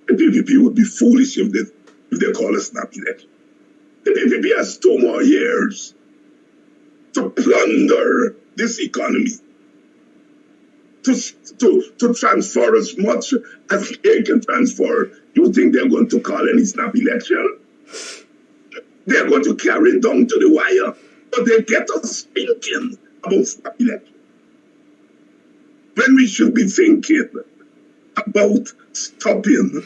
The PPP would be foolish if they call a snap election. The PPP has 2 more years to plunder this economy, to transfer as much as they can transfer. You think they're going to call any snap election? They're going to carry it down to the wire, but they get us thinking about snap election. When we should be thinking about stopping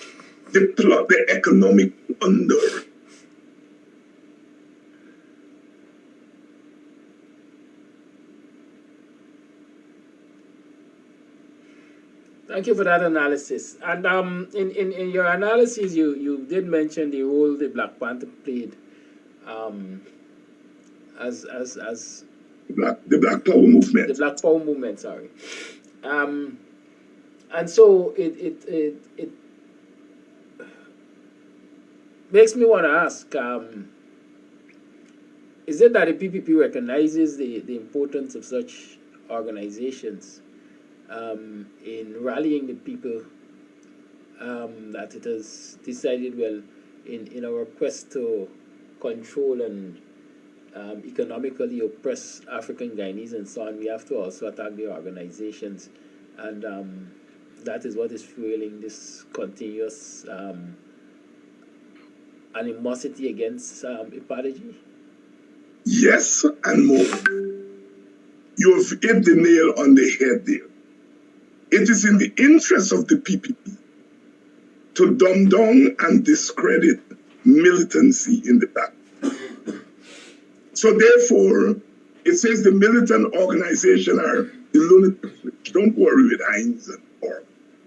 the economic plunder. Thank you for that analysis. And in your analysis, you did mention the role the Black Panther played as the Black Power movement. The Black Power movement, sorry. And so it makes me want to ask: is it that the PPP recognizes the importance of such organizations in rallying the people, that it has decided, well, in our quest to control and economically oppress African Guyanese and so on, we have to also attack the organizations, and that is what is fueling this continuous animosity against Apartheid? Yes, and more. You have hit the nail on the head there. It is in the interest of the PPP to dumb down and discredit militancy in the back. So therefore, it says the militant organization are the lunatics. Don't worry with Heinz and Orr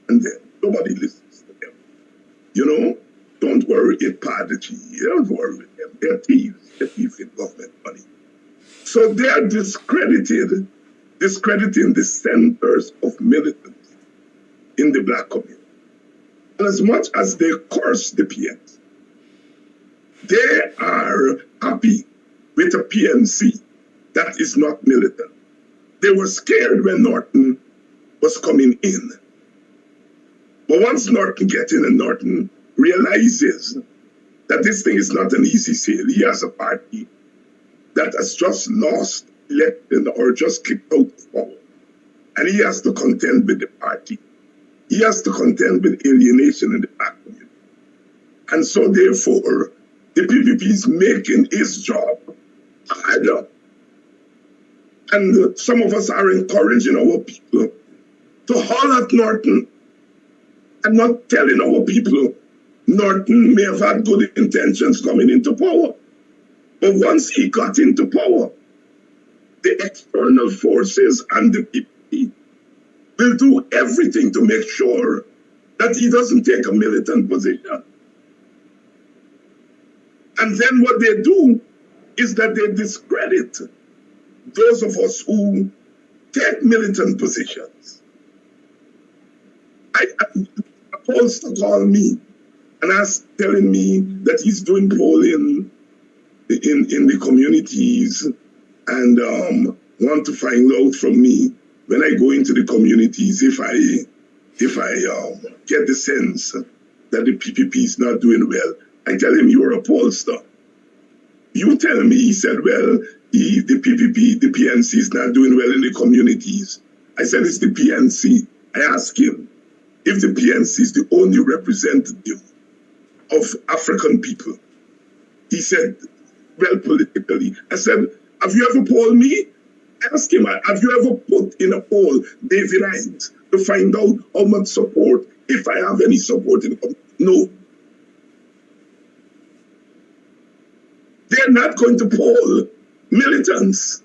and them. Nobody listens to them. You know, don't worry with Party. Don't worry with them. They're thieves. They're thieving government money. So they are discrediting the centers of militants in the black community. And as much as they curse the PNC, they are happy with a PNC that is not militant. They were scared when Norton was coming in. But once Norton gets in and Norton realizes that this thing is not an easy sale, he has a party that has just lost election or just kicked out of power. And he has to contend with the party. He has to contend with alienation in the black community. And so therefore, the PPP is making his job harder. And some of us are encouraging our people to haul at Norton and not telling our people Norton may have had good intentions coming into power. But once he got into power, the external forces and the PPP will do everything to make sure that he doesn't take a militant position. And then what they do is that they discredit those of us who take militant positions. A pollster called me and asked, telling me that he's doing polling in the communities and want to find out from me when I go into the communities if I get the sense that the PPP is not doing well. I tell him, you're a pollster. You tell me, he said, well, the PPP, the PNC is not doing well in the communities. I said, it's the PNC. I asked him if the PNC is the only representative of African people. He said, well, politically. I said, have you ever polled me? I asked him, have you ever put in a poll David Hines to find out how much support, if I have any support in the community? No. They're not going to poll militants.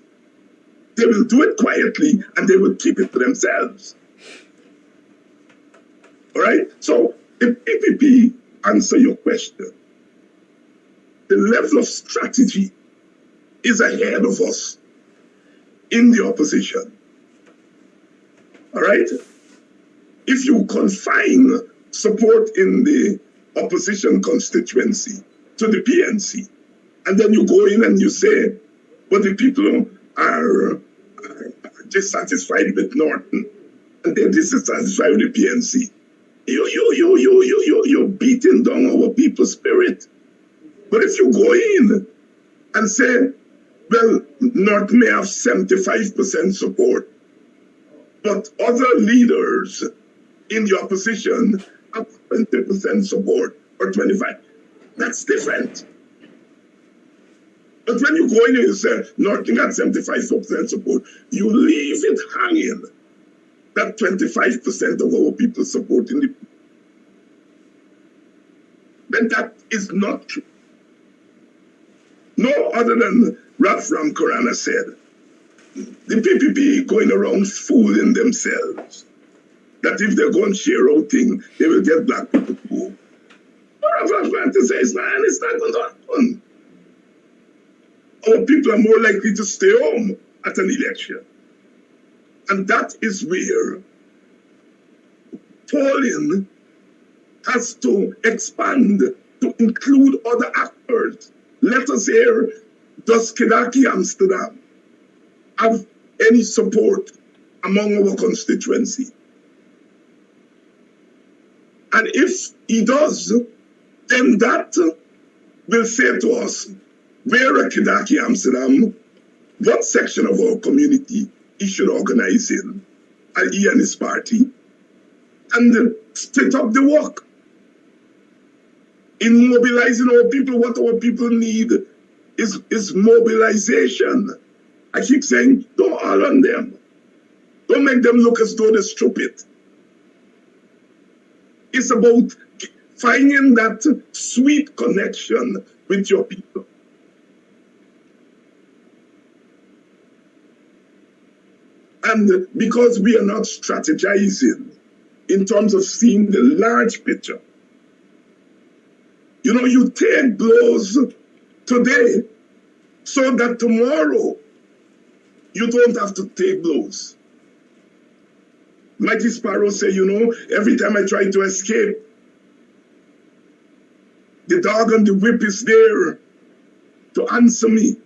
They will do it quietly and they will keep it to themselves. All right? So the PPP answer your question. The level of strategy is ahead of us in the opposition. All right? If you confine support in the opposition constituency to the PNC, and then you go in and you say, but the people are dissatisfied with Norton, and they're dissatisfied with the PNC. You're beating down our people's spirit. But if you go in and say, well, Norton may have 75% support, but other leaders in the opposition have 20% support or 25%, that's different. But when you go in and you say, Norton got 75% support, you leave it hanging that 25% of our people supporting the people. Then that is not true. No other than Ralph Ramkorana said, the PPP going around fooling themselves that if they're going to share out things, they will get black people to go. Ralph Ramkorana says, it's not going to happen. Our people are more likely to stay home at an election. And that is where polling has to expand to include other actors. Let us hear, does Kidaki Amsterdam have any support among our constituency? And if he does, then that will say to us, where a Kidaki Amsterdam, what section of our community he should organize in, and he and his party, and set up the work. In mobilizing our people, what our people need is mobilization. I keep saying, don't all on them. Don't make them look as though they're stupid. It's about finding that sweet connection with your people. And because we are not strategizing in terms of seeing the large picture, you know, you take blows today so that tomorrow you don't have to take blows. Mighty Sparrow say, you know, every time I try to escape, the dog and the whip is there to answer me.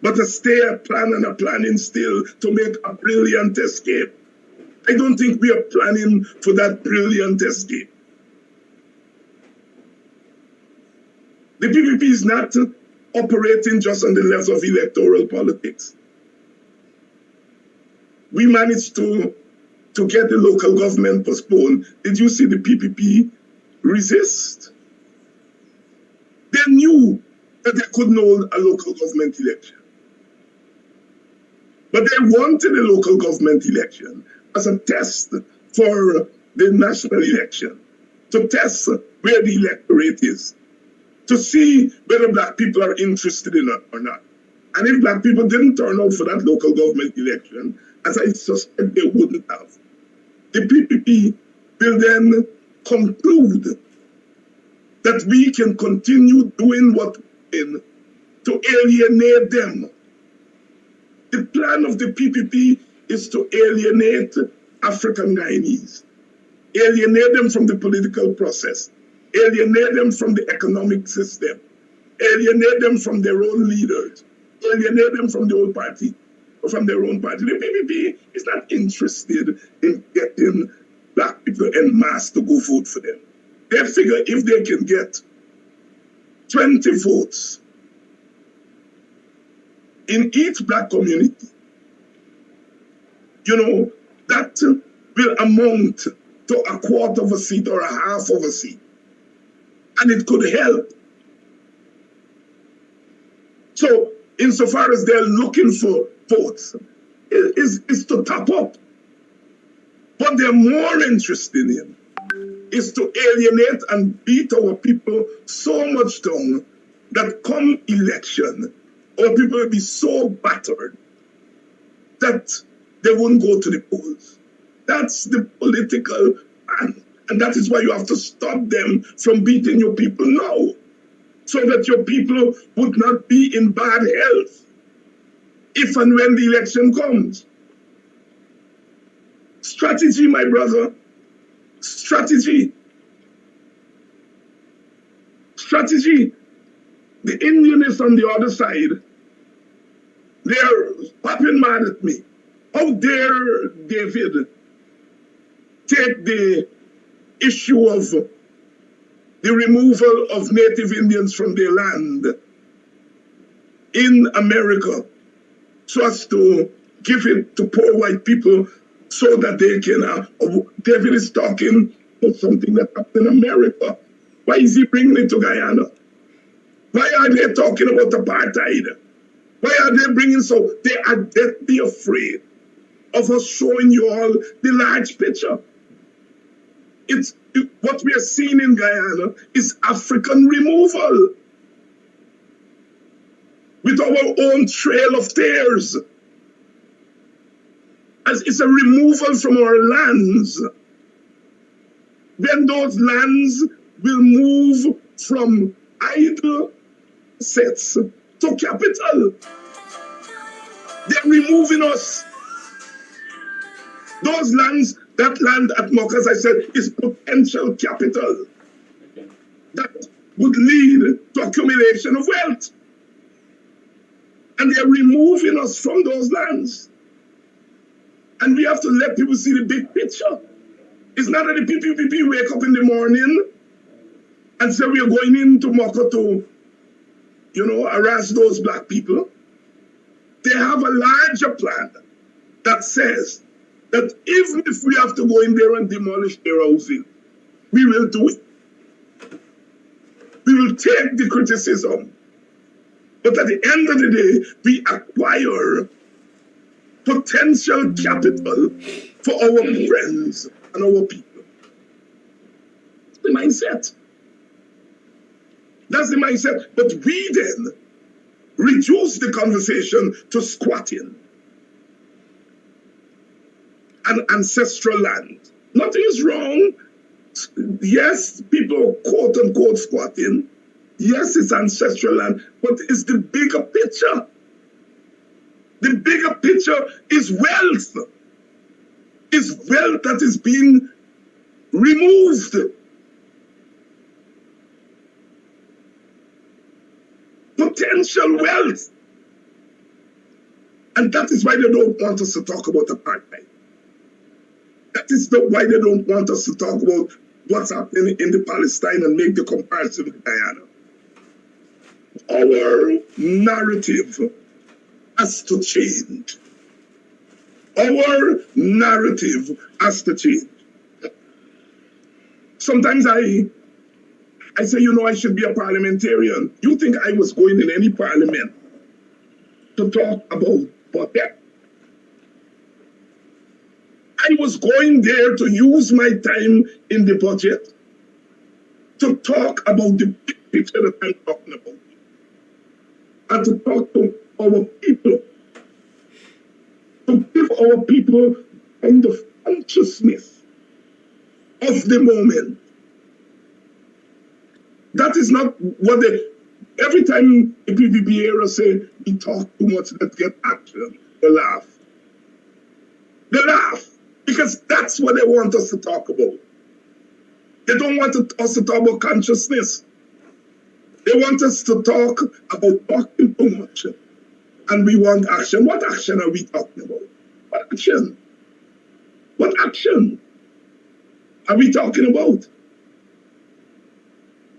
But to stay a plan and a planning still to make a brilliant escape. I don't think we are planning for that brilliant escape. The PPP is not operating just on the level of electoral politics. We managed to get the local government postponed. Did you see the PPP resist? They knew that they couldn't hold a local government election. But they wanted a local government election as a test for the national election, to test where the electorate is, to see whether black people are interested in it or not. And if black people didn't turn out for that local government election, as I suspect they wouldn't have, the PPP will then conclude that we can continue doing what we're doing to alienate them. The plan of the PPP is to alienate African Guyanese, alienate them from the political process, alienate them from the economic system, alienate them from their own leaders, alienate them from the old party, or from their own party. The PPP is not interested in getting black people en masse to go vote for them. They figure if they can get 20 votes in each black community, you know, that will amount to a quarter of a seat or a half of a seat. And it could help. So, insofar as they're looking for votes, is to top up. What they're more interested in is to alienate and beat our people so much down that come election, our people will be so battered that they won't go to the polls. That's the political plan. And that is why you have to stop them from beating your people now, so that your people would not be in bad health if and when the election comes. Strategy, my brother. Strategy. Strategy. The Indianists on the other side, they're popping mad at me. How dare David take the issue of the removal of Native Indians from their land in America so as to give it to poor white people so that they can, David is talking about something that happened in America. Why is he bringing it to Guyana? Why are they talking about apartheid? Why are they bringing so? They are deathly afraid of us showing you all the large picture. What we are seeing in Guyana is African removal with our own trail of tears. As it's a removal from our lands. Then those lands will move from idle assets to capital. They're removing us. Those lands, that land at Mock, as I said, is potential capital that would lead to accumulation of wealth. And they're removing us from those lands. And we have to let people see the big picture. It's not that the PPP wake up in the morning and say we are going into Moka to, harass those black people. They have a larger plan that says that even if we have to go in there and demolish their housing, we will do it. We will take the criticism. But at the end of the day, we acquire potential capital for our friends and our people. That's the mindset. That's the mindset. But we then reduce the conversation to squatting and ancestral land. Nothing is wrong. Yes, people quote unquote squatting. Yes, it's ancestral land, but it's the bigger picture. The bigger picture is wealth. It's wealth that is being removed. Potential wealth. And that is why they don't want us to talk about apartheid. That is why they don't want us to talk about what's happening in the Palestine and make the comparison with Guyana. Our narrative has to change. Our narrative has to change. Sometimes I say, I should be a parliamentarian. You think I was going in any parliament to talk about budget? I was going there to use my time in the budget to talk about the big picture that I'm talking about. And to talk to our people. To give our people kind of consciousness of the moment. That is not what every time the PPP era say, we talk too much, let's get action, they laugh. They laugh because that's what they want us to talk about. They don't want us to talk about consciousness. They want us to talk about talking too much. And we want action. What action are we talking about? What action? What action are we talking about?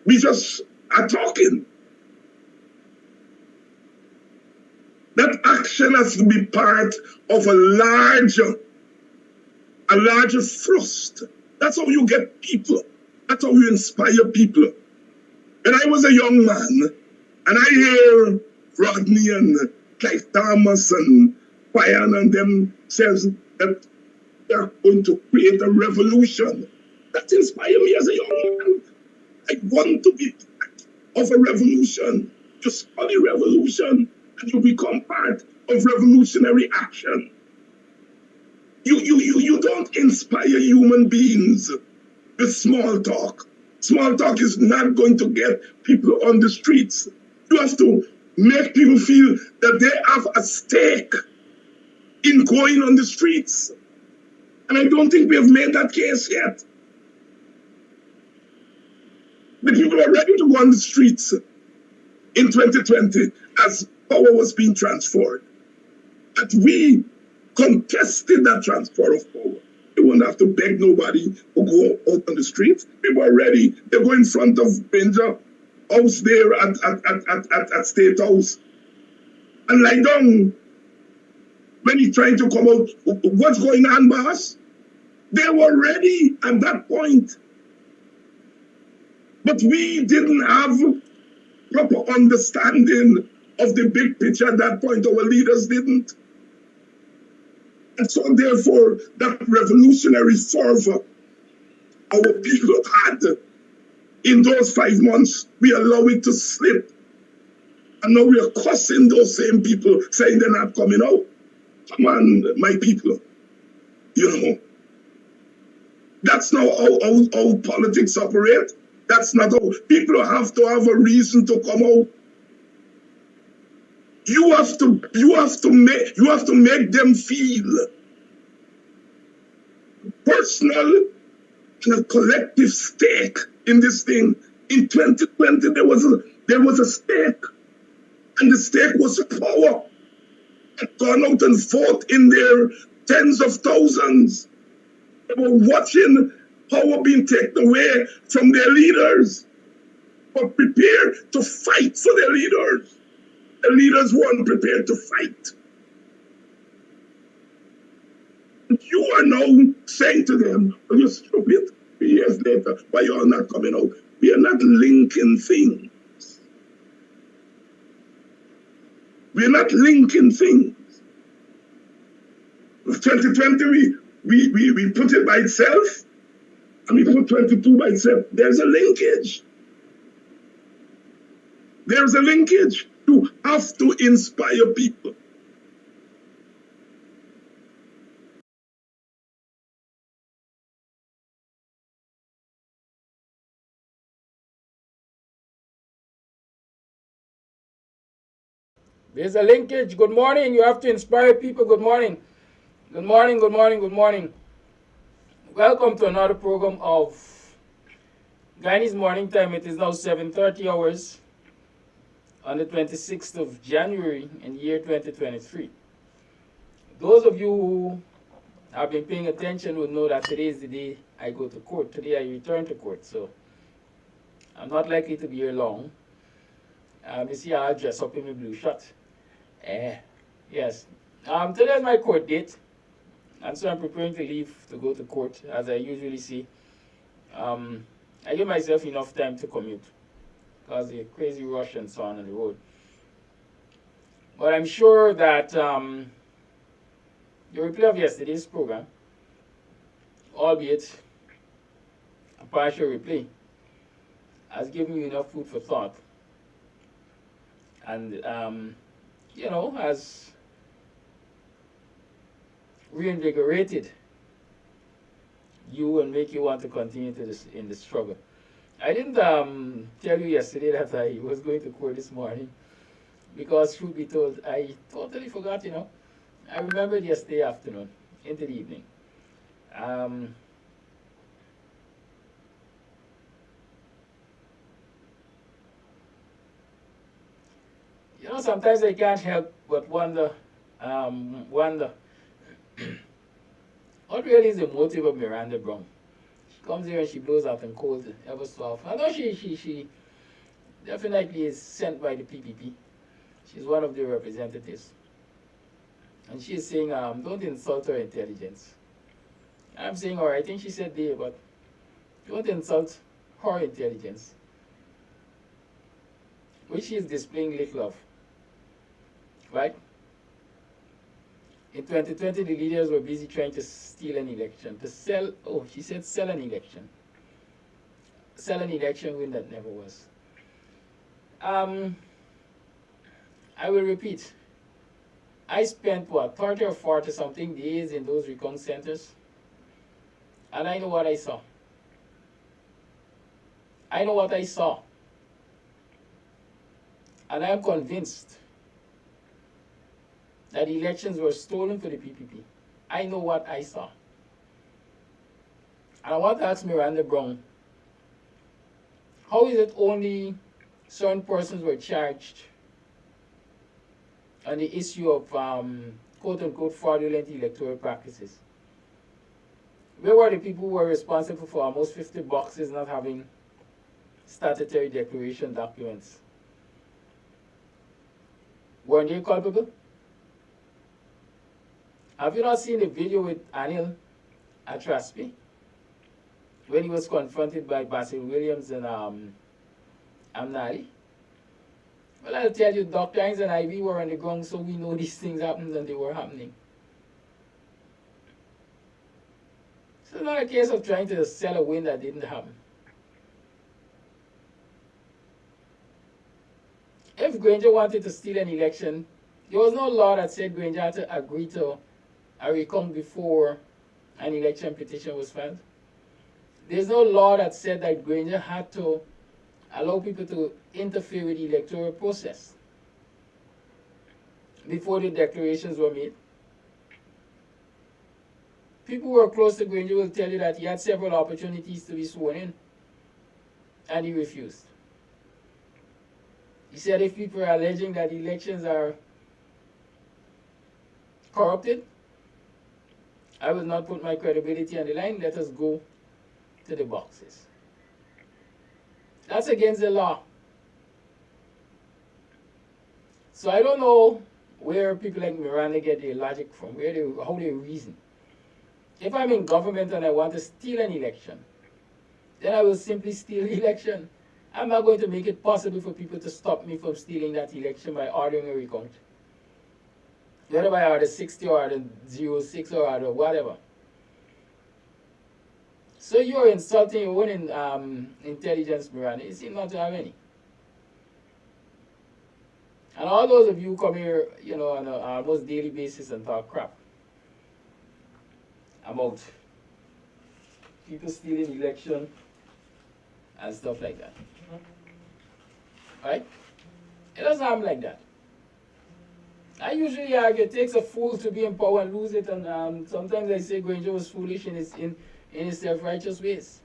We just are talking. That action has to be part of a larger thrust. That's how you get people. That's how you inspire people. When I was a young man, and I hear Rodney and Clive Thomas and Quyan and them says that they're going to create a revolution, that inspired me as a young man. I want to be part of a revolution. You study revolution and you become part of revolutionary action. You don't inspire human beings with small talk. Small talk is not going to get people on the streets. You have to make people feel that they have a stake in going on the streets. And I don't think we have made that case yet. The people are ready to go on the streets in 2020 as power was being transferred. But we contested that transfer of power. They won't have to beg nobody to go out on the streets. People are ready. They go in front of Benja House there at State House and lie down when he's trying to come out. What's going on, boss? They were ready at that point. But we didn't have proper understanding of the big picture at that point. Our leaders didn't. And so therefore, that revolutionary fervor our people had in those 5 months, we allow it to slip. And now we are cussing those same people, saying they're not coming out. Come on, my people. You know, that's not how politics operate. That's not how. People have to have a reason to come out. You have to make them feel personal and a collective stake in this thing. In 2020, there was a stake, and the stake was power. Had gone out and fought in their tens of thousands. They were watching power being taken away from their leaders, but prepared to fight for their leaders. The leaders weren't prepared to fight. You are now saying to them, "Are you stupid?" 3 years later, why you are not coming out? We are not linking things. We are not linking things. 2020, we put it by itself, and we put 22 by itself. There's a linkage. There's a linkage. You have to inspire people. There's a linkage. Good morning. You have to inspire people. Good morning. Good morning, good morning, good morning. Welcome to another program of Guyanese Morning Time. It is now 7:30 hours on the 26th of January in the year 2023. Those of you who have been paying attention will know that today is the day I go to court. Today I return to court, so I'm not likely to be here long. You see, I'll dress up in my blue shirt. Yes. Today is my court date, and so I'm preparing to leave to go to court, as I usually see. I give myself enough time to commute, because the crazy rush and so on the road. But I'm sure that the replay of yesterday's program, albeit a partial replay, has given you enough food for thought. And, you know, has reinvigorated you and make you want to continue in the struggle. I didn't tell you yesterday that I was going to court this morning, because truth be told, I totally forgot, you know. I remembered yesterday afternoon into the evening. You know, sometimes I can't help but wonder, what really is the motive of Miranda Brown? She comes here and she blows out and cold ever so often. I know she definitely is sent by the PPP. She's one of the representatives. And she's saying, don't insult her intelligence. I'm saying, all right, I think she said there, but don't insult her intelligence, which she is displaying little of. Right? In 2020, the leaders were busy trying to steal an election, to sell, oh, she said sell an election. Sell an election when that never was. I will repeat. I spent what, 30 or 40 something days in those recount centers, and I know what I saw. I know what I saw. And I am convinced that elections were stolen for the PPP. I know what I saw. And I want to ask Miranda Brown, how is it only certain persons were charged on the issue of quote-unquote fraudulent electoral practices? Where were the people who were responsible for almost 50 boxes not having statutory declaration documents? Weren't they culpable? Have you not seen the video with Anil Atraspi when he was confronted by Basil Williams and Amnali? Well, I'll tell you, Dr. Hines and I, we were on the ground, so we know these things happened and they were happening. So it's not a case of trying to sell a win that didn't happen. If Granger wanted to steal an election, there was no law that said Granger had to agree to a recount before an election petition was filed. There's no law that said that Granger had to allow people to interfere with the electoral process before the declarations were made. People who are close to Granger will tell you that he had several opportunities to be sworn in, and he refused. He said if people are alleging that elections are corrupted, I will not put my credibility on the line. Let us go to the boxes. That's against the law. So I don't know where people like Miranda get their logic from, how they reason. If I'm in government and I want to steal an election, then I will simply steal the election. I'm not going to make it possible for people to stop me from stealing that election by ordering a recount. Whether by order 60 or order 06 or order whatever. So you're insulting your own intelligence, Miranda. You seem not to have any. And all those of you who come here, you know, on an almost daily basis and talk crap about people stealing election and stuff like that. Right? It doesn't happen like that. I usually argue it takes a fool to be in power and lose it, and sometimes I say Granger was foolish in his self-righteous ways.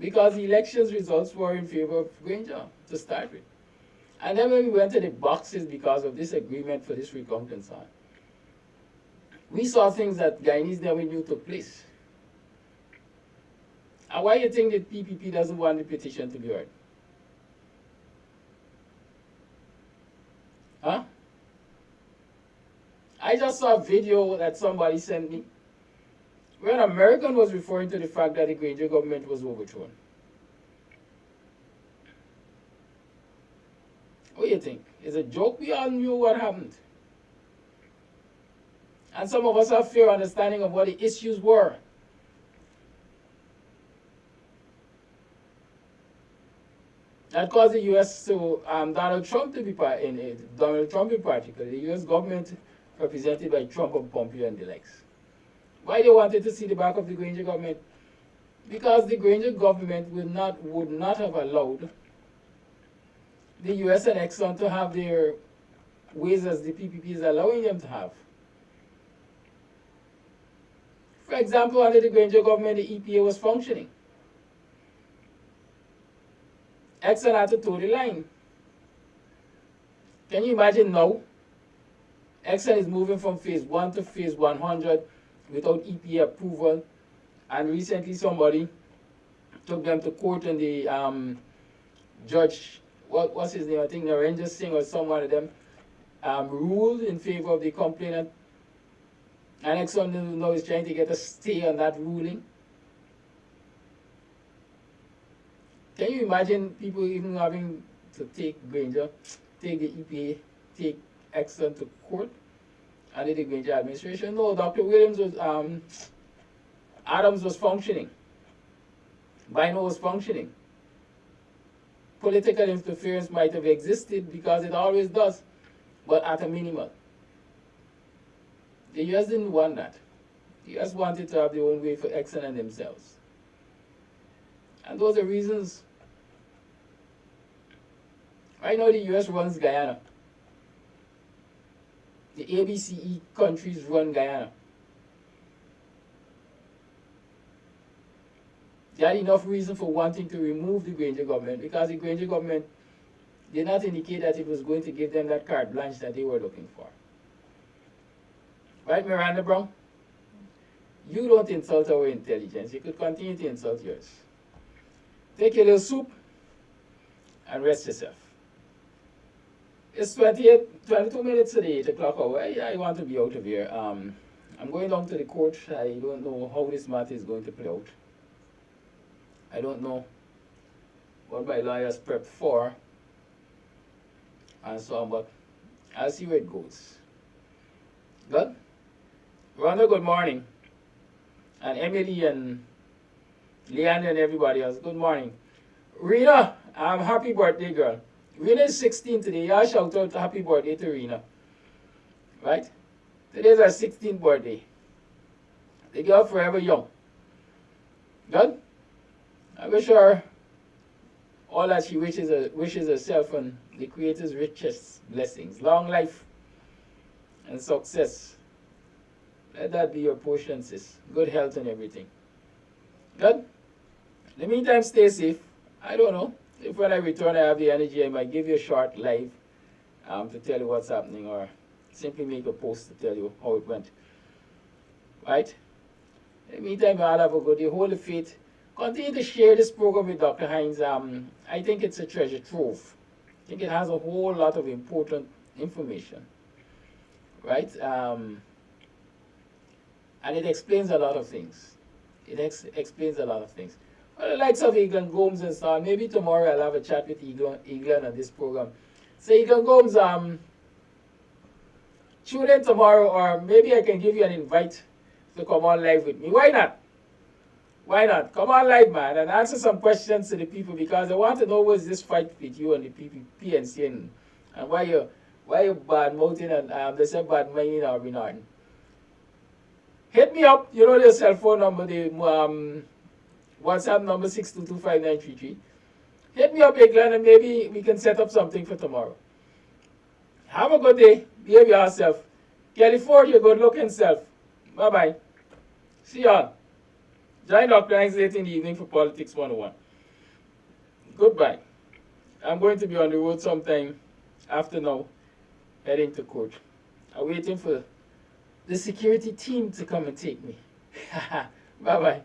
Because the elections results were in favor of Granger to start with. And then when we went to the boxes because of this agreement for this recount and so on, we saw things that Guyanese never knew took place. And why do you think that PPP doesn't want the petition to be heard? Huh? I just saw a video that somebody sent me where an American was referring to the fact that the Granger government was overthrown. What do you think? It's a joke? We all knew what happened. And some of us have fair understanding of what the issues were. That caused the U.S. to Donald Trump to be Donald Trump in particular, the U.S. government represented by Trump and Pompeo and the likes. Why they wanted to see the back of the Granger government? Because the Granger government would not have allowed the U.S. and EXXON to have their ways as the PPP is allowing them to have. For example, under the Granger government, the EPA was functioning. EXXON had to toe the line. Can you imagine now? EXXON is moving from phase 1 to phase 100 without EPA approval, and recently somebody took them to court and the judge, what's his name, I think Narendra Singh or someone of them, ruled in favor of the complainant, and EXXON now is trying to get a stay on that ruling. Can you imagine people even having to take Granger, take the EPA, take EXXON to court under the Granger administration? No, Dr. Williams was, Adams was functioning. Bino was functioning. political interference might have existed, because it always does, but at a minimum. The US didn't want that. The US wanted to have their own way for EXXON and themselves. And those are reasons. Right now the US runs Guyana. The ABCE countries run Guyana. They had enough reason for wanting to remove the Granger government, because the Granger government did not indicate that it was going to give them that carte blanche that they were looking for. Right, Miranda Brown? You don't insult our intelligence. You could continue to insult yours. Take your little soup and rest yourself. It's 22 minutes to the 8 o'clock hour. I want to be out of here. I'm going down to the court. I don't know how this matter is going to play out. I don't know what my lawyers prepped for and so on, but I'll see where it goes. Good? Rhonda, good morning. And Emily and Leanne and everybody else, good morning. Rena, happy birthday, girl. Rena is 16 today. Y'all shout out happy birthday to Rena. Right? Today's her 16th birthday. The girl forever young. Good? I wish her all that she wishes herself and the Creator's richest blessings. Long life and success. Let that be your portion, sis. Good health and everything. Good? In the meantime, stay safe. I don't know. If when I return I have the energy, I might give you a short live to tell you what's happening, or simply make a post to tell you how it went. Right? In the meantime, I'll have a good day. Hold the faith. Continue to share this program with Dr. Hines. I think it's a treasure trove. I think it has a whole lot of important information. Right? And it explains a lot of things. It explains a lot of things. Well, the likes of Eglon Gomes and so on. Maybe tomorrow I'll have a chat with Eglon on this program. So Eglon Gomes, tune in tomorrow, or maybe I can give you an invite to come on live with me. Why not? Why not? Come on live, man, and answer some questions to the people, because I want to know what's this fight with you and the PNC and why you bad mouthing and they say bad minding or Bernard. Hit me up. You know the cell phone number, the WhatsApp number 6225933. Hit me up, Eglon, and maybe we can set up something for tomorrow. Have a good day. Behave yourself. California, good looking self. Bye-bye. See y'all. Join Dr. Hines late in the evening for Politics 101. Goodbye. I'm going to be on the road sometime after now, heading to court. I'm waiting for the security team to come and take me. Bye-bye.